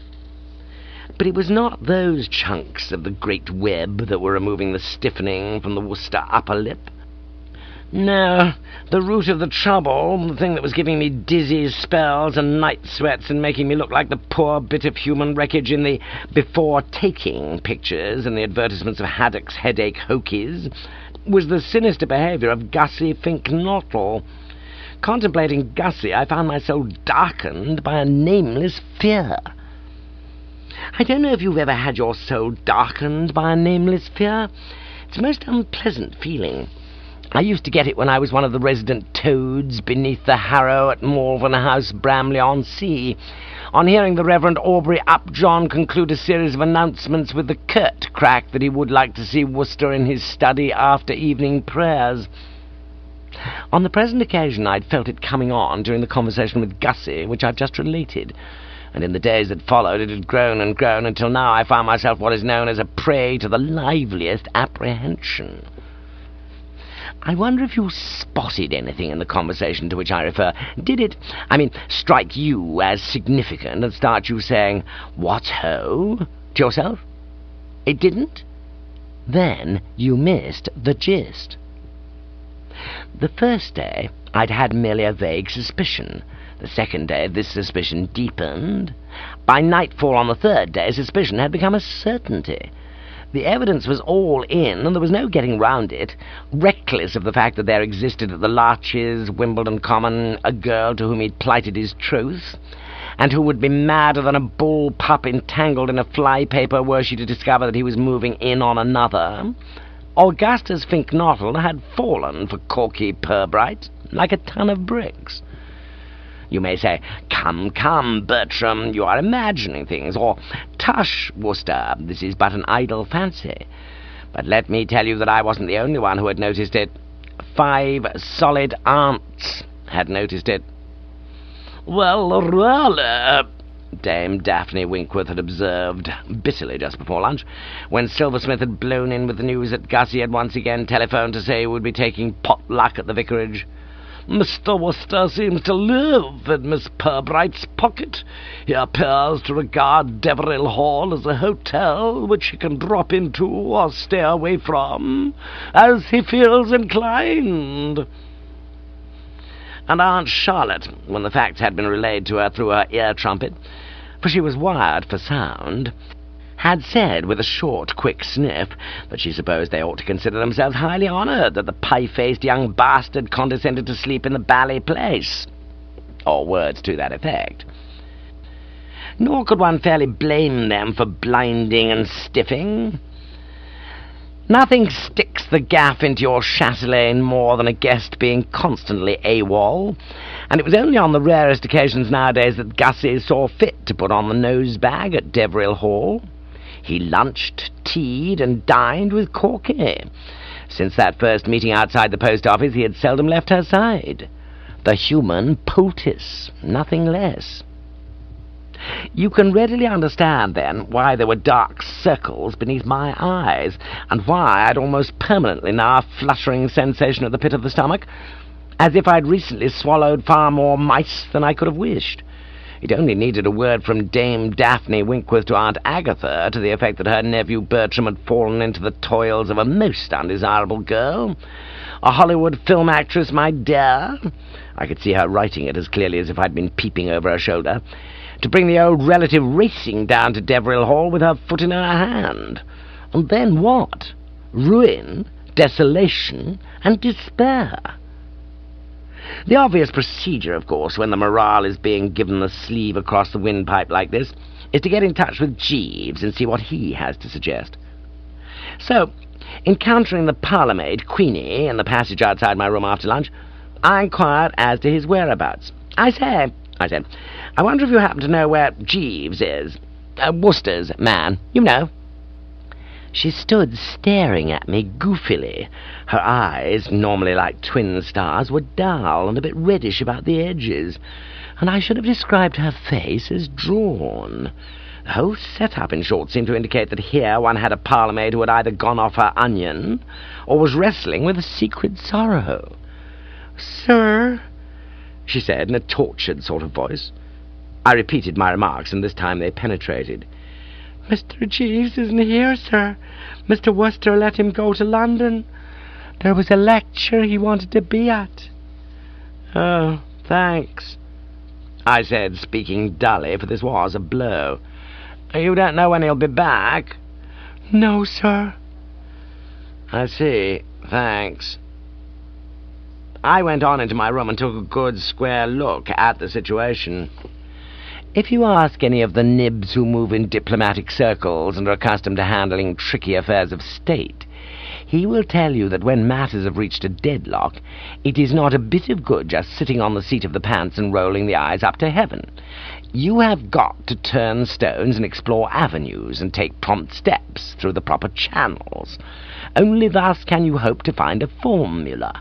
But it was not those chunks of the great web that were removing the stiffening from the Wooster upper lip. No, the root of the trouble, the thing that was giving me dizzy spells and night sweats and making me look like the poor bit of human wreckage in the before-taking pictures and the advertisements of Haddock's headache hokies, was the sinister behaviour of Gussie Fink-Nottle. Contemplating Gussie, I found my soul darkened by a nameless fear. I don't know if you've ever had your soul darkened by a nameless fear. It's a most unpleasant feeling. I used to get it when I was one of the resident toads beneath the harrow at Malvern House, Bramley-on-Sea, on hearing the Reverend Aubrey Upjohn conclude a series of announcements with the curt crack that he would like to see Wooster in his study after evening prayers. On the present occasion I'd felt it coming on during the conversation with Gussie, which I've just related, and in the days that followed it had grown and grown until now I found myself what is known as a prey to the liveliest apprehension. I wonder if you spotted anything in the conversation to which I refer. Did it, strike you as significant and start you saying, "What ho?" to yourself? It didn't? Then you missed the gist. The first day I'd had merely a vague suspicion. The second day this suspicion deepened. By nightfall on the third day suspicion had become a certainty. The evidence was all in, and there was no getting round it, reckless of the fact that there existed at the Larches, Wimbledon Common, a girl to whom he'd plighted his troth, and who would be madder than a bull pup entangled in a fly-paper were she to discover that he was moving in on another. Augustus Fink-Nottle had fallen for Corky Pirbright like a ton of bricks. You may say, "Come, come, Bertram, you are imagining things," or "Tush, Wooster, this is but an idle fancy." But let me tell you that I wasn't the only one who had noticed it. 5 solid aunts had noticed it. "Well, really," Dame Daphne Winkworth had observed bitterly just before lunch, when Silversmith had blown in with the news that Gussie had once again telephoned to say he would be taking pot luck at the vicarage. Mr. Wooster seems to live in Miss Pirbright's pocket. He appears to regard Deverill Hall as a hotel which he can drop into or stay away from, as he feels inclined." And Aunt Charlotte, when the facts had been relayed to her through her ear trumpet, for she was wired for sound, had said with a short, quick sniff that she supposed they ought to consider themselves highly honoured that the pie-faced young bastard condescended to sleep in the bally place, or words to that effect. Nor could one fairly blame them for blinding and stiffing. Nothing sticks the gaff into your chatelaine more than a guest being constantly AWOL, and it was only on the rarest occasions nowadays that Gussie saw fit to put on the nose-bag at Deverill Hall. He lunched, tea'd, and dined with Corky. Since that first meeting outside the post office, he had seldom left her side. The human poultice, nothing less. You can readily understand, then, why there were dark circles beneath my eyes, and why I'd almost permanently now a fluttering sensation at the pit of the stomach, as if I'd recently swallowed far more mice than I could have wished. It only needed a word from Dame Daphne Winkworth to Aunt Agatha to the effect that her nephew Bertram had fallen into the toils of a most undesirable girl. A Hollywood film actress, my dear. I could see her writing it as clearly as if I'd been peeping over her shoulder, to bring the old relative racing down to Deverill Hall with her foot in her hand. And then what? Ruin, desolation, and despair. The obvious procedure, of course, when the morale is being given the sleeve across the windpipe like this, is to get in touch with Jeeves and see what he has to suggest. So, encountering the parlour-maid, Queenie, in the passage outside my room after lunch, I inquired as to his whereabouts. I said, "I wonder if you happen to know where Jeeves is? Wooster's man, you know." She stood staring at me goofily. Her eyes, normally like twin stars, were dull and a bit reddish about the edges, and I should have described her face as drawn. The whole set-up, in short, seemed to indicate that here one had a parlour-maid who had either gone off her onion or was wrestling with a secret sorrow. "Sir," she said in a tortured sort of voice. I repeated my remarks, and this time they penetrated. "Mr. Jeeves isn't here, sir. Mr. Wooster let him go to London. There was a lecture he wanted to be at." "Oh, thanks," I said, speaking dully, for this was a blow. "You don't know when he'll be back?" "No, sir." "I see. Thanks." I went on into my room and took a good square look at the situation. If you ask any of the nibs who move in diplomatic circles and are accustomed to handling tricky affairs of state, he will tell you that when matters have reached a deadlock, it is not a bit of good just sitting on the seat of the pants and rolling the eyes up to heaven. You have got to turn stones and explore avenues and take prompt steps through the proper channels. Only thus can you hope to find a formula.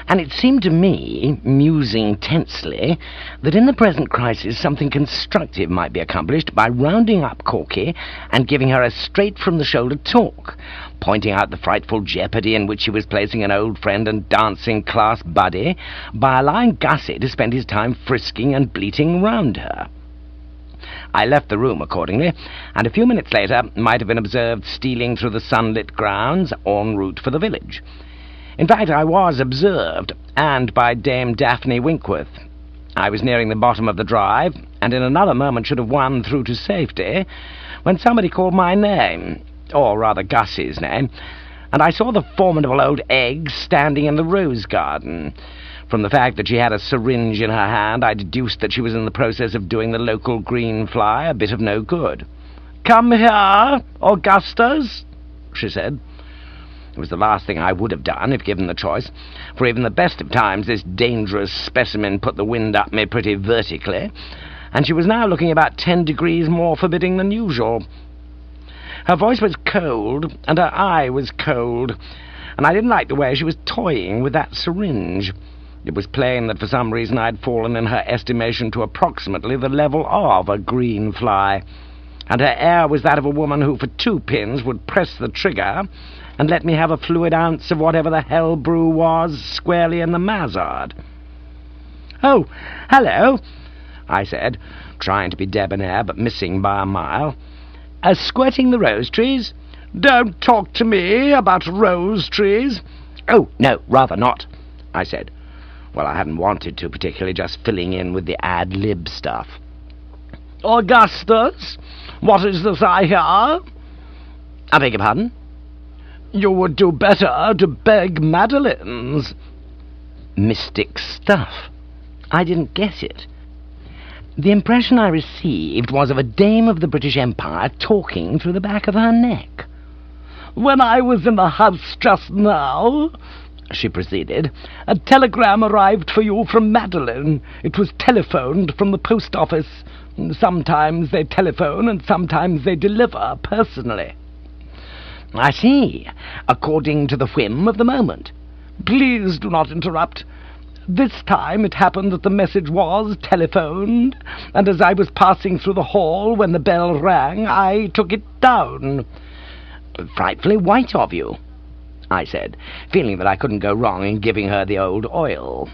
And it seemed to me, musing tensely, that in the present crisis something constructive might be accomplished by rounding up Corky and giving her a straight-from-the-shoulder talk, pointing out the frightful jeopardy in which she was placing an old friend and dancing-class buddy by allowing Gussie to spend his time frisking and bleating round her. I left the room accordingly, and a few minutes later might have been observed stealing through the sunlit grounds en route for the village. In fact, I was observed, and by Dame Daphne Winkworth. I was nearing the bottom of the drive, and in another moment should have won through to safety, when somebody called my name, or rather Gussie's name, and I saw the formidable old egg standing in the rose garden. From the fact that she had a syringe in her hand, I deduced that she was in the process of doing the local green fly a bit of no good. "Come here, Augustus," she said. It was the last thing I would have done if given the choice, for even the best of times this dangerous specimen put the wind up me pretty vertically, and she was now looking about 10 degrees more forbidding than usual. Her voice was cold, and her eye was cold, and I didn't like the way she was toying with that syringe. It was plain that for some reason I'd fallen in her estimation to approximately the level of a green fly, and her air was that of a woman who for 2 pins would press the trigger and let me have a fluid ounce of whatever the hell brew was squarely in the mazzard. "Oh, hello," I said, trying to be debonair but missing by a mile. "Squirting the rose trees?" "Don't talk to me about rose trees." "Oh, no, rather not," I said. Well, I hadn't wanted to particularly, just filling in with the ad-lib stuff. "Augustus, what is this I hear?" "I beg your pardon?" "You would do better to beg madeleines." Mystic stuff. I didn't get it. The impression I received was of a dame of the British Empire talking through the back of her neck. "When I was in the house just now," she proceeded, "a telegram arrived for you from Madeline. It was telephoned from the post office. Sometimes they telephone and sometimes they deliver personally." "I see. According to the whim of the moment." "Please do not interrupt. This time it happened that the message was telephoned, and as I was passing through the hall when the bell rang, I took it down." "Frightfully white of you," I said, feeling that I couldn't go wrong in giving her the old oil.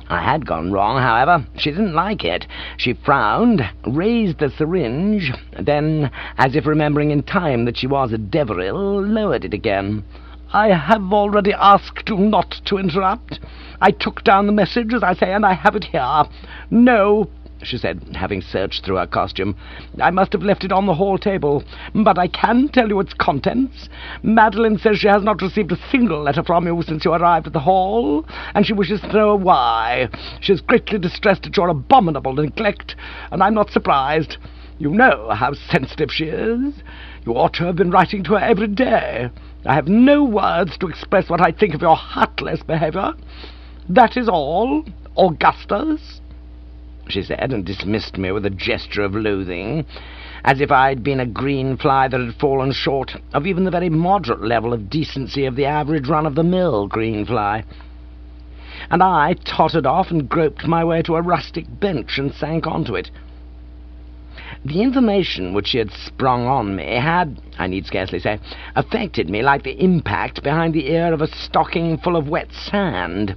I had gone wrong, however. She didn't like it. She frowned, raised the syringe, then, as if remembering in time that she was a Deveril, lowered it again. "I have already asked you not to interrupt. I took down the message, as I say, and I have it here. No," she said, having searched through her costume, "I must have left it on the hall table, but I can tell you its contents. Madeline says she has not received a single letter from you since you arrived at the hall, and she wishes to know why. She is greatly distressed at your abominable neglect, and I'm not surprised. You know how sensitive she is. You ought to have been writing to her every day. I have no words to express what I think of your heartless behaviour. That is all, Augustus," she said, and dismissed me with a gesture of loathing, as if I'd been a green fly that had fallen short of even the very moderate level of decency of the average run-of-the-mill green fly. And I tottered off and groped my way to a rustic bench and sank onto it. The information which she had sprung on me had, I need scarcely say, affected me like the impact behind the ear of a stocking full of wet sand.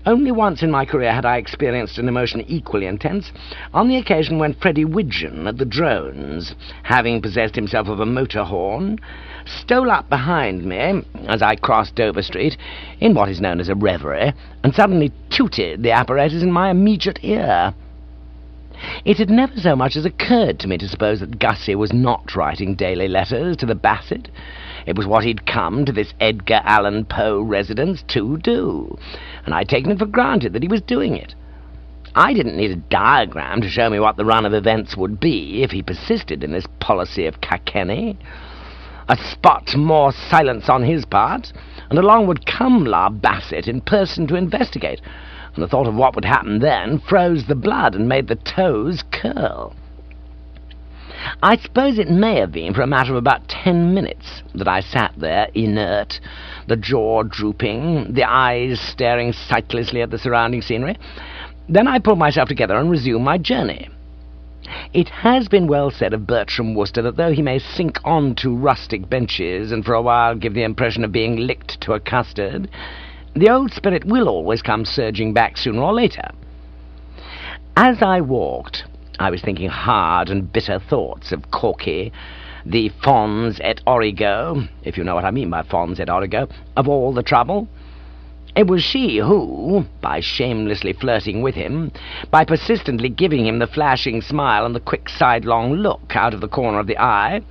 Only once in my career had I experienced an emotion equally intense, on the occasion when Freddie Widgeon at the Drones, having possessed himself of a motor horn, stole up behind me as I crossed Dover Street in what is known as a reverie, and suddenly tooted the apparatus in my immediate ear. It had never so much as occurred to me to suppose that Gussie was not writing daily letters to the Basset. It was what he'd come to this Edgar Allan Poe residence to do, and I'd taken it for granted that he was doing it. I didn't need a diagram to show me what the run of events would be if he persisted in this policy of Kilkenny. A spot more silence on his part, and along would come La Basset in person to investigate, and the thought of what would happen then froze the blood and made the toes curl. I suppose it may have been for a matter of about 10 minutes that I sat there inert, the jaw drooping, the eyes staring sightlessly at the surrounding scenery. Then I pulled myself together and resumed my journey. It has been well said of Bertram Wooster that though he may sink on to rustic benches and for a while give the impression of being licked to a custard, the old spirit will always come surging back sooner or later. As I walked, I was thinking hard and bitter thoughts of Corky, the fons et origo, if you know what I mean by fons et origo, of all the trouble. It was she who, by shamelessly flirting with him, by persistently giving him the flashing smile and the quick sidelong look out of the corner of the eye,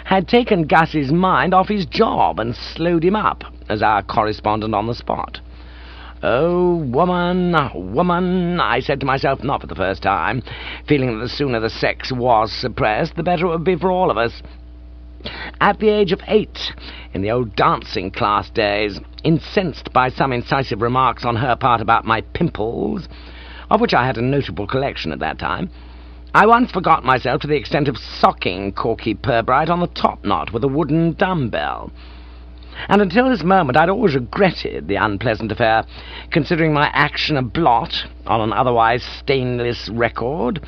had taken Gussie's mind off his job and slowed him up as our correspondent on the spot. "Oh, woman, woman," I said to myself, not for the first time, feeling that the sooner the sex was suppressed, the better it would be for all of us. At the age of 8, in the old dancing class days, incensed by some incisive remarks on her part about my pimples, of which I had a notable collection at that time, I once forgot myself to the extent of socking Corky Pirbright on the top knot with a wooden dumbbell. And until this moment I'd always regretted the unpleasant affair, considering my action a blot on an otherwise stainless record,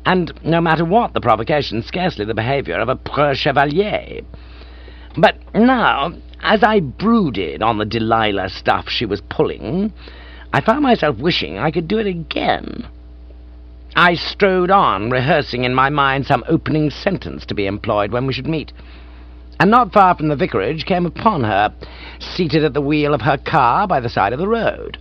and, no matter what the provocation, scarcely the behaviour of a preux chevalier. But now, as I brooded on the Delilah stuff she was pulling, I found myself wishing I could do it again. I strode on, rehearsing in my mind some opening sentence to be employed when we should meet, and not far from the vicarage came upon her, seated at the wheel of her car by the side of the road.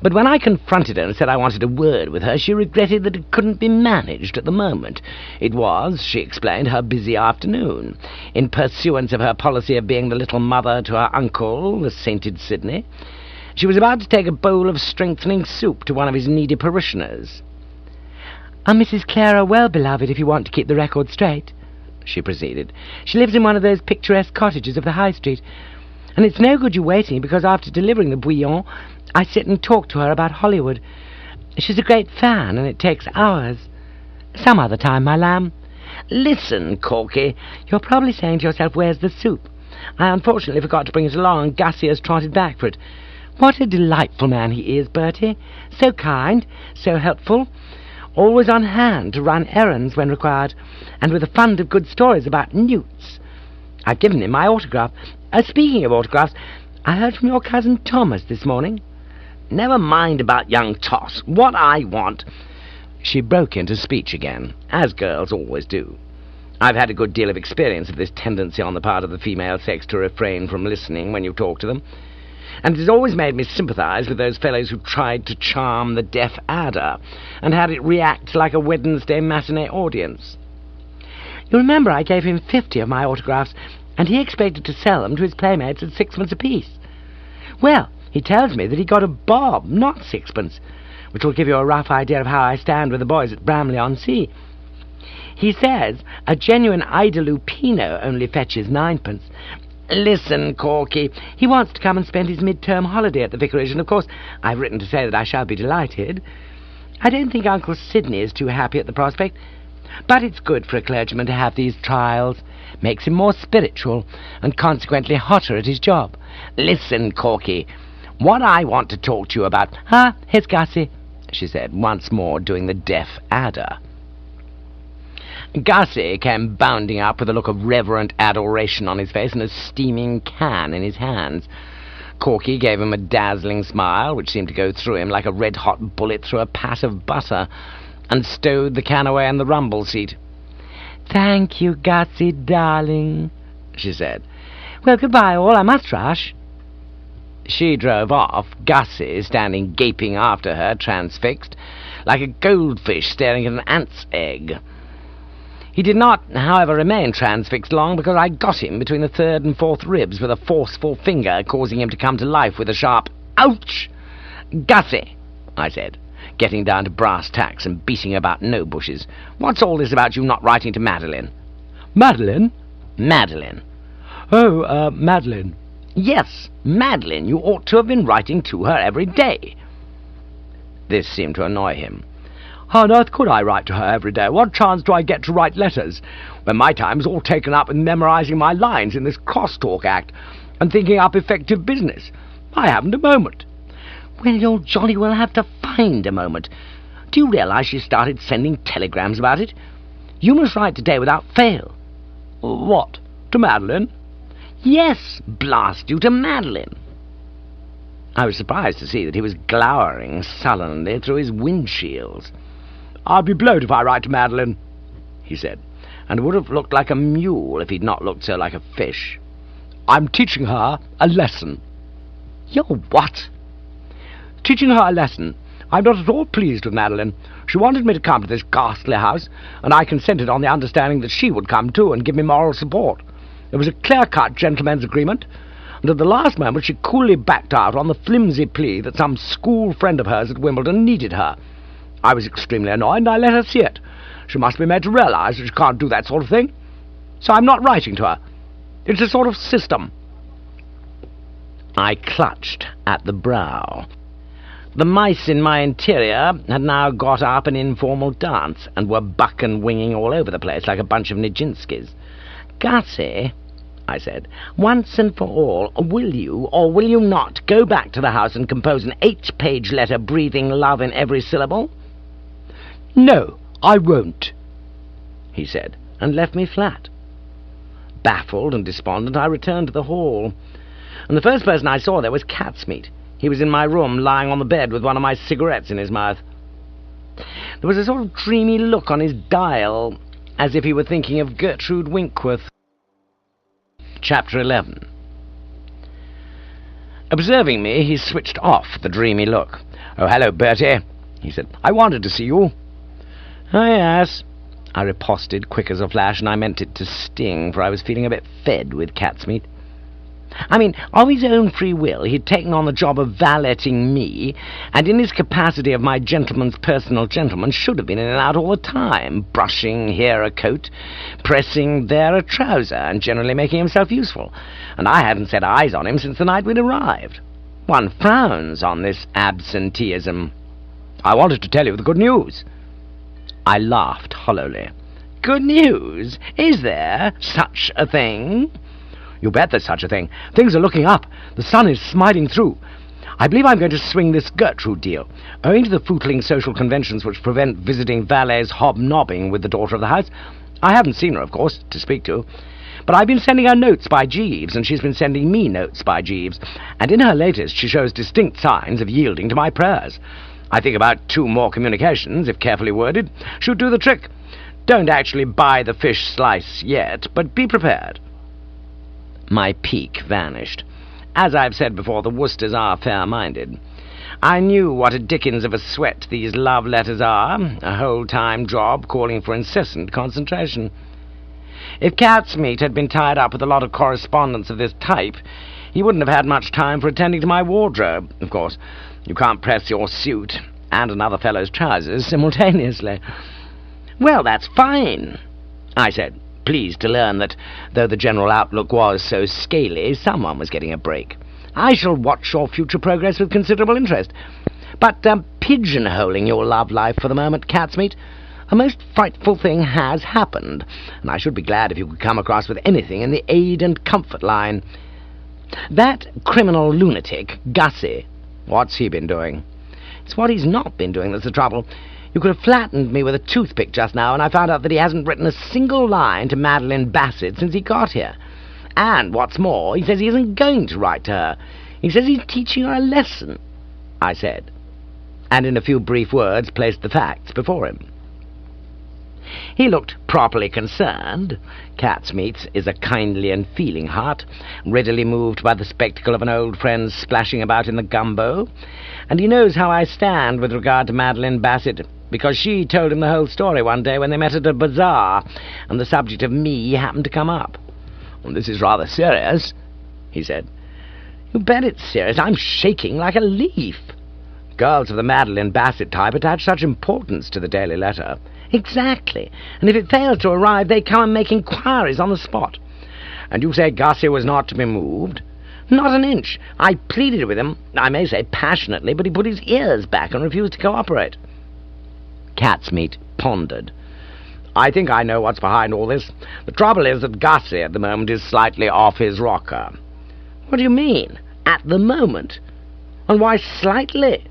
But when I confronted her and said I wanted a word with her, she regretted that it couldn't be managed at the moment. It was, she explained, her busy afternoon, in pursuance of her policy of being the little mother to her uncle, the sainted Sidney. She was about to take a bowl of strengthening soup to one of his needy parishioners. "I'm Mrs. Clara Well-Beloved, if you want to keep the record straight," she proceeded. "She lives in one of those picturesque cottages of the High Street, and it's no good you waiting, because after delivering the bouillon, I sit and talk to her about Hollywood. She's a great fan, and it takes hours. Some other time, my lamb. Listen, Corky, you're probably saying to yourself, where's the soup? I unfortunately forgot to bring it along, and Gussie has trotted back for it. What a delightful man he is, Bertie. So kind, so helpful, always on hand to run errands when required, and with a fund of good stories about newts. I've given him my autograph. Speaking of autographs, I heard from your cousin Thomas this morning." "Never mind about young Toss. What I want—" She broke into speech again, as girls always do. I've had a good deal of experience of this tendency on the part of the female sex to refrain from listening when you talk to them, and it has always made me sympathize with those fellows who tried to charm the deaf adder, and had it react like a Wednesday matinee audience. "You remember I gave him 50 of my autographs, and he expected to sell them to his playmates at 6 pence apiece. Well, he tells me that he got a bob, not 6 pence, which will give you a rough idea of how I stand with the boys at Bramley-on-Sea. He says a genuine Ida Lupino only fetches 9 pence. Listen, Corky, he wants to come and spend his mid-term holiday at the vicarage, and of course I've written to say that I shall be delighted. I don't think Uncle Sidney is too happy at the prospect, but it's good for a clergyman to have these trials. Makes him more spiritual, and consequently hotter at his job. Listen, Corky, what I want to talk to you about—" "Ah, here's Gussie," she said, once more doing the deaf adder. Gussie came bounding up with a look of reverent adoration on his face and a steaming can in his hands. Corky gave him a dazzling smile, which seemed to go through him like a red-hot bullet through a pat of butter, and stowed the can away in the rumble seat. "Thank you, Gussie, darling," she said. "Well, goodbye all, I must rush." She drove off, Gussie standing gaping after her, transfixed, like a goldfish staring at an ant's egg. He did not, however, remain transfixed long, because I got him between the third and fourth ribs with a forceful finger, causing him to come to life with a sharp "Ouch!" "Gussie," I said, getting down to brass tacks and beating about no bushes, "what's all this about you not writing to Madeline?" "Madeline?" "Madeline." "Oh, Madeline." "Yes, Madeline. You ought to have been writing to her every day." This seemed to annoy him. "How on earth could I write to her every day? What chance do I get to write letters, when my time's all taken up with memorizing my lines in this crosstalk act, and thinking up effective business? I haven't a moment." "Well, you'll jolly well have to find a moment. Do you realize she started sending telegrams about it? You must write today without fail." "What, to Madeline?" "Yes, blast you, to Madeline." I was surprised to see that he was glowering sullenly through his windshields. "I'd be blowed if I write to Madeline," he said, and would have looked like a mule if he'd not looked so like a fish. "I'm teaching her a lesson." "You're what?" "Teaching her a lesson. I'm not at all pleased with Madeline. She wanted me to come to this ghastly house, and I consented on the understanding that she would come too and give me moral support. It was a clear-cut gentleman's agreement, and at the last moment she coolly backed out on the flimsy plea that some school friend of hers at Wimbledon needed her. I was extremely annoyed, and I let her see it. She must be made to realize that she can't do that sort of thing. So I'm not writing to her. It's a sort of system." I clutched at the brow. The mice in my interior had now got up an informal dance, and were buck and winging all over the place like a bunch of Nijinskis. "Gussie," I said, "once and for all, will you, or will you not, go back to the house and compose an 8-page letter breathing love in every syllable?" "No, I won't," he said, and left me flat. baffled and despondent, I returned to the hall, and the first person I saw there was Catsmeat. He was in my room, lying on the bed with one of my cigarettes in his mouth. There was a sort of dreamy look on his dial, as if he were thinking of Gertrude Winkworth. Chapter 11. Observing me, he switched off the dreamy look. "Oh, hello, Bertie," he said. "I wanted to see you." "Oh, yes," I riposted, quick as a flash, and I meant it to sting, for I was feeling a bit fed with Catsmeat. I mean, of his own free will, he'd taken on the job of valeting me, and in his capacity of my gentleman's personal gentleman should have been in and out all the time, brushing here a coat, pressing there a trouser, and generally making himself useful, and I hadn't set eyes on him since the night we'd arrived. One frowns on this absenteeism. "I wanted to tell you the good news." I laughed hollowly. "Good news? Is there such a thing?" "You bet there's such a thing. Things are looking up. The sun is smiling through. I believe I'm going to swing this Gertrude deal. Owing to the footling social conventions which prevent visiting valets hobnobbing with the daughter of the house, I haven't seen her, of course, to speak to, but I've been sending her notes by Jeeves, and she's been sending me notes by Jeeves, and in her latest she shows distinct signs of yielding to my prayers. I think about 2 more communications, if carefully worded, should do the trick. Don't actually buy the fish slice yet, but be prepared." My pique vanished. As I've said before, the Woosters are fair-minded. I knew what a dickens of a sweat these love letters are, a whole-time job calling for incessant concentration. If Catsmeat had been tied up with a lot of correspondence of this type, he wouldn't have had much time for attending to my wardrobe. Of course, you can't press your suit and another fellow's trousers simultaneously. "Well, that's fine," I said, pleased to learn that, though the general outlook was so scaly, someone was getting a break. "I shall watch your future progress with considerable interest. But pigeonholing your love life for the moment, Catsmeat, a most frightful thing has happened, and I should be glad if you could come across with anything in the aid and comfort line. That criminal lunatic, Gussie, what's he been doing?" "It's what he's not been doing that's the trouble. You could have flattened me with a toothpick just now, and I found out that he hasn't written a single line to Madeline Bassett since he got here. And, what's more, he says he isn't going to write to her. He says he's teaching her a lesson," I said, and in a few brief words placed the facts before him. He looked properly concerned. Catsmeat's is a kindly and feeling heart, readily moved by the spectacle of an old friend splashing about in the gumbo, and he knows how I stand with regard to Madeline Bassett, because she told him the whole story one day when they met at a bazaar, and the subject of me happened to come up. "Well, this is rather serious," he said. "You bet it's serious. I'm shaking like a leaf. Girls of the Madeline Bassett type attach such importance to the daily letter." "Exactly, and if it fails to arrive, they come and make inquiries on the spot." "And you say Gussie was not to be moved?" "Not an inch. I pleaded with him, I may say passionately, but he put his ears back and refused to cooperate." Catsmeat pondered. "I think I know what's behind all this. The trouble is that Gussie at the moment is slightly off his rocker." "What do you mean, at the moment? And why slightly?"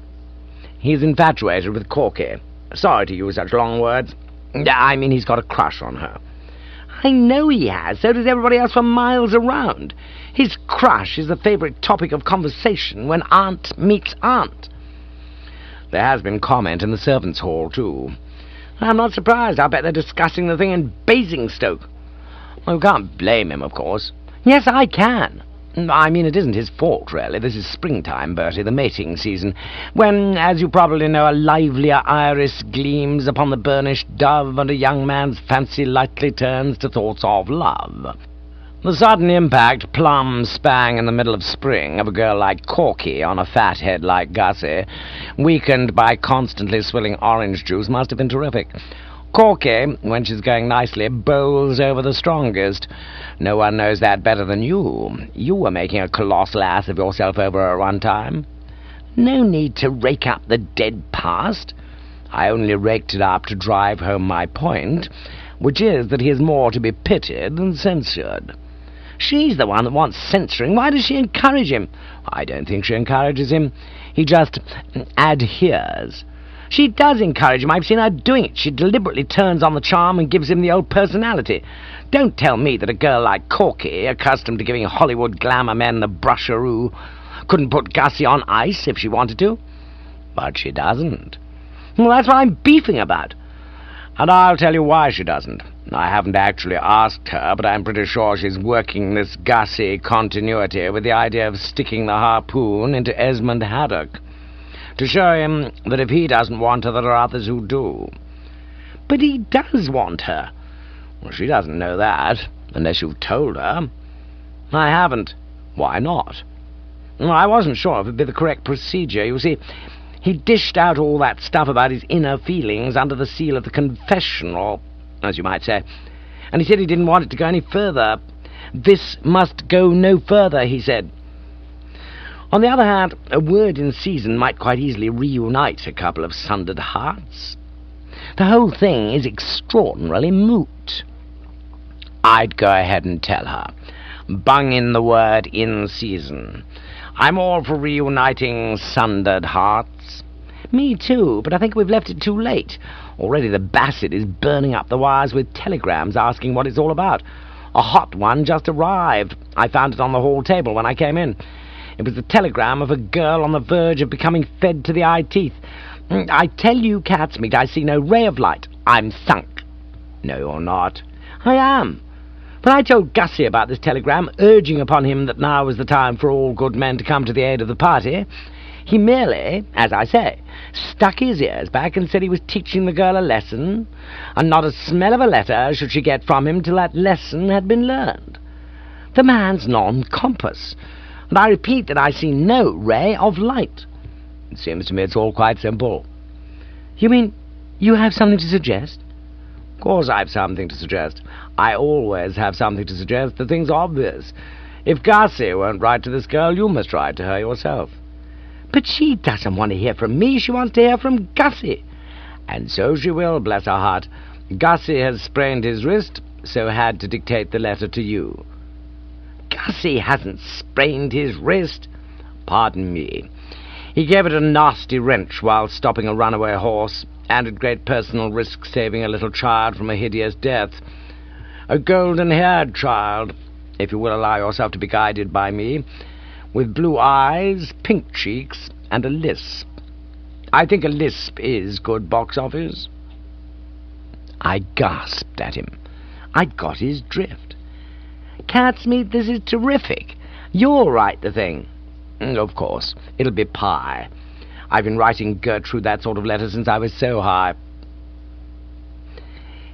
"He's infatuated with Corky. Sorry to use such long words. I mean, he's got a crush on her." "I know he has. So does everybody else for miles around. His crush is the favourite topic of conversation when aunt meets aunt." "There has been comment in the servants' hall, too." "I'm not surprised. I bet they're discussing the thing in Basingstoke." "Well, you can't blame him, of course." "Yes, I can. I mean, it isn't his fault, really. This is springtime, Bertie, the mating season, when, as you probably know, a livelier iris gleams upon the burnished dove, and a young man's fancy lightly turns to thoughts of love. The sudden impact, plumb spang in the middle of spring, of a girl like Corky on a fat head like Gussie, weakened by constantly swilling orange juice, must have been terrific. Corky, when she's going nicely, bowls over the strongest. No one knows that better than you. You were making a colossal ass of yourself over her at one time." "No need to rake up the dead past." "I only raked it up to drive home my point, which is that he is more to be pitied than censured." "She's the one that wants censoring. Why does she encourage him?" "I don't think she encourages him. He just adheres. She does encourage him. I've seen her doing it. She deliberately turns on the charm and gives him the old personality. Don't tell me that a girl like Corky, accustomed to giving Hollywood glamour men the brusheroo, couldn't put Gussie on ice if she wanted to. But she doesn't. Well, that's what I'm beefing about. And I'll tell you why she doesn't. I haven't actually asked her, but I'm pretty sure she's working this Gussie continuity with the idea of sticking the harpoon into Esmond Haddock, to show him that if he doesn't want her, there are others who do. But he does want her. Well, she doesn't know that, unless you've told her. I haven't. Why not? Well, I wasn't sure if it would be the correct procedure. You see, he dished out all that stuff about his inner feelings under the seal of the confessional, as you might say, and he said he didn't want it to go any further. This must go no further, he said. On the other hand, a word in season might quite easily reunite a couple of sundered hearts. The whole thing is extraordinarily moot. I'd go ahead and tell her. Bung in the word in season. I'm all for reuniting sundered hearts. Me too, but I think we've left it too late. Already the Basset is burning up the wires with telegrams asking what it's all about. A hot one just arrived. I found it on the hall table when I came in. It was the telegram of a girl on the verge of becoming fed to the eye teeth. I tell you, Catsmeat, I see no ray of light. I'm sunk. No, you're not. I am. When I told Gussie about this telegram, urging upon him that now was the time for all good men to come to the aid of the party, he merely, as I say, stuck his ears back and said he was teaching the girl a lesson, and not a smell of a letter should she get from him till that lesson had been learned. The man's non-compass, and I repeat that I see no ray of light. It seems to me it's all quite simple. You mean you have something to suggest? Of course I've something to suggest. I always have something to suggest. The thing's obvious. If Gussie won't write to this girl, you must write to her yourself. But she doesn't want to hear from me. She wants to hear from Gussie. And so she will, bless her heart. Gussie has sprained his wrist, so had to dictate the letter to you. Gussie hasn't sprained his wrist. Pardon me. He gave it a nasty wrench while stopping a runaway horse, and at great personal risk saving a little child from a hideous death. A golden-haired child, if you will allow yourself to be guided by me, with blue eyes, pink cheeks, and a lisp. I think a lisp is good box office. I gasped at him. I'd got his drift. Catsmeat, this is terrific. You'll write the thing. Of course, it'll be pie. I've been writing Gertrude that sort of letter since I was so high.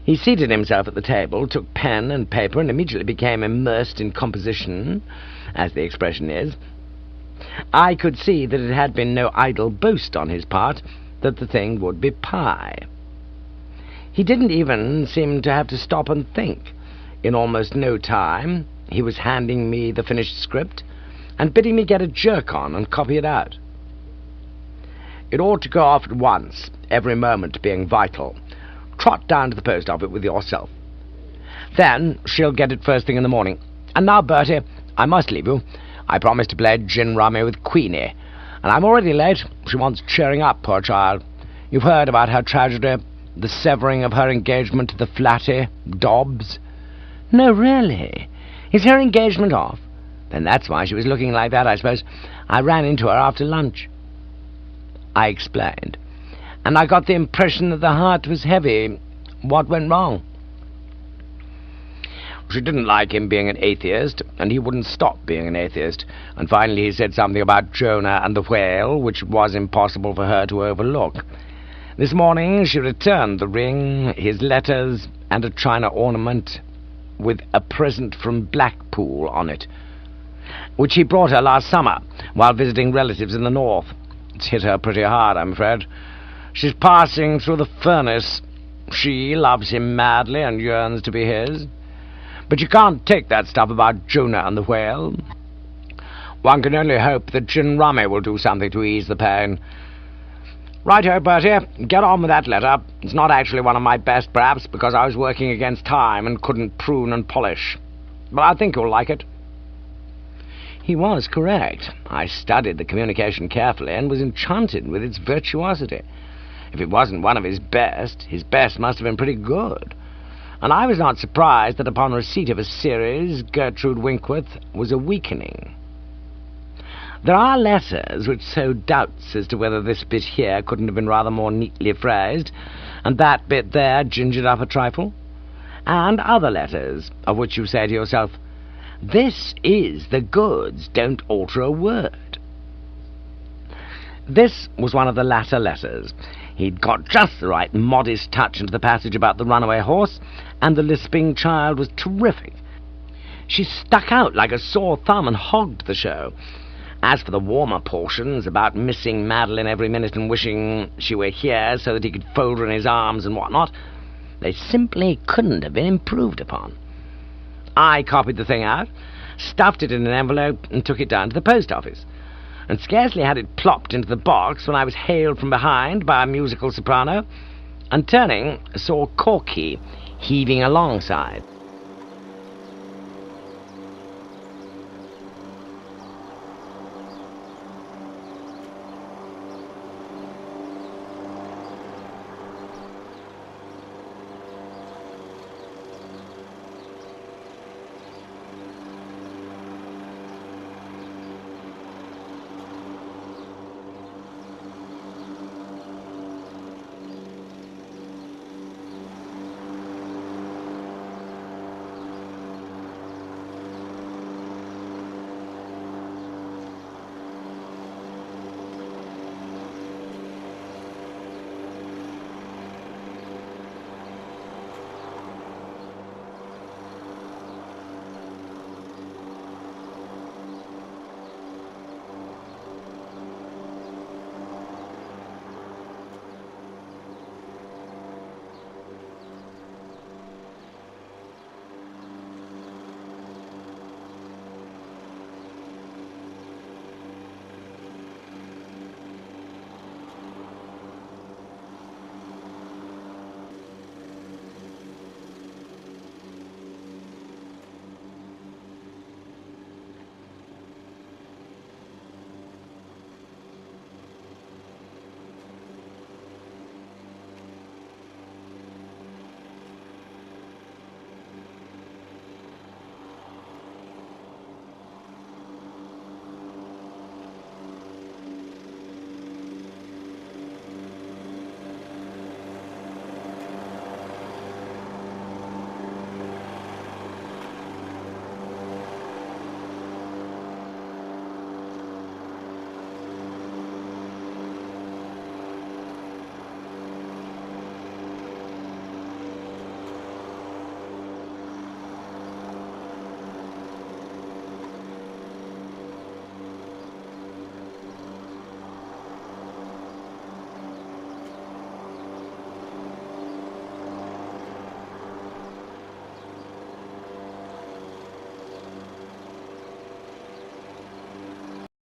He seated himself at the table, took pen and paper, and immediately became immersed in composition, as the expression is. I could see that it had been no idle boast on his part that the thing would be pie. He didn't even seem to have to stop and think. In almost no time, he was handing me the finished script and bidding me get a jerk on and copy it out. It ought to go off at once, every moment being vital. Trot down to the post office with yourself. Then she'll get it first thing in the morning. And now, Bertie, I must leave you. I promised to play gin rummy with Queenie, and I'm already late. She wants cheering up, poor child. You've heard about her tragedy, the severing of her engagement to the flatty, Dobbs? No, really? Is her engagement off? Then that's why she was looking like that, I suppose. I ran into her after lunch. I explained, and I got the impression that the heart was heavy. What went wrong? She didn't like him being an atheist, and he wouldn't stop being an atheist, and finally he said something about Jonah and the whale, which it was impossible for her to overlook. This morning she returned the ring, his letters, and a china ornament with a present from Blackpool on it, which he brought her last summer while visiting relatives in the north. It's hit her pretty hard, I'm afraid. She's passing through the furnace. She loves him madly and yearns to be his. But you can't take that stuff about Jonah and the whale. One can only hope that gin rummy will do something to ease the pain. Righto, Bertie, get on with that letter. It's not actually one of my best, perhaps, because I was working against time and couldn't prune and polish. But I think you'll like it. He was correct. I studied the communication carefully and was enchanted with its virtuosity. If it wasn't one of his best must have been pretty good. And I was not surprised that upon receipt of a series, Gertrude Winkworth was a weakening. There are letters which sow doubts as to whether this bit here couldn't have been rather more neatly phrased, and that bit there gingered up a trifle, and other letters of which you say to yourself, "This is the goods, don't alter a word." This was one of the latter letters. He'd got just the right modest touch into the passage about the runaway horse, and the lisping child was terrific. She stuck out like a sore thumb and hogged the show. As for the warmer portions, about missing Madeline every minute and wishing she were here so that he could fold her in his arms and what not, they simply couldn't have been improved upon. I copied the thing out, stuffed it in an envelope, and took it down to the post office, and scarcely had it plopped into the box when I was hailed from behind by a musical soprano, and turning, saw Corky heaving alongside.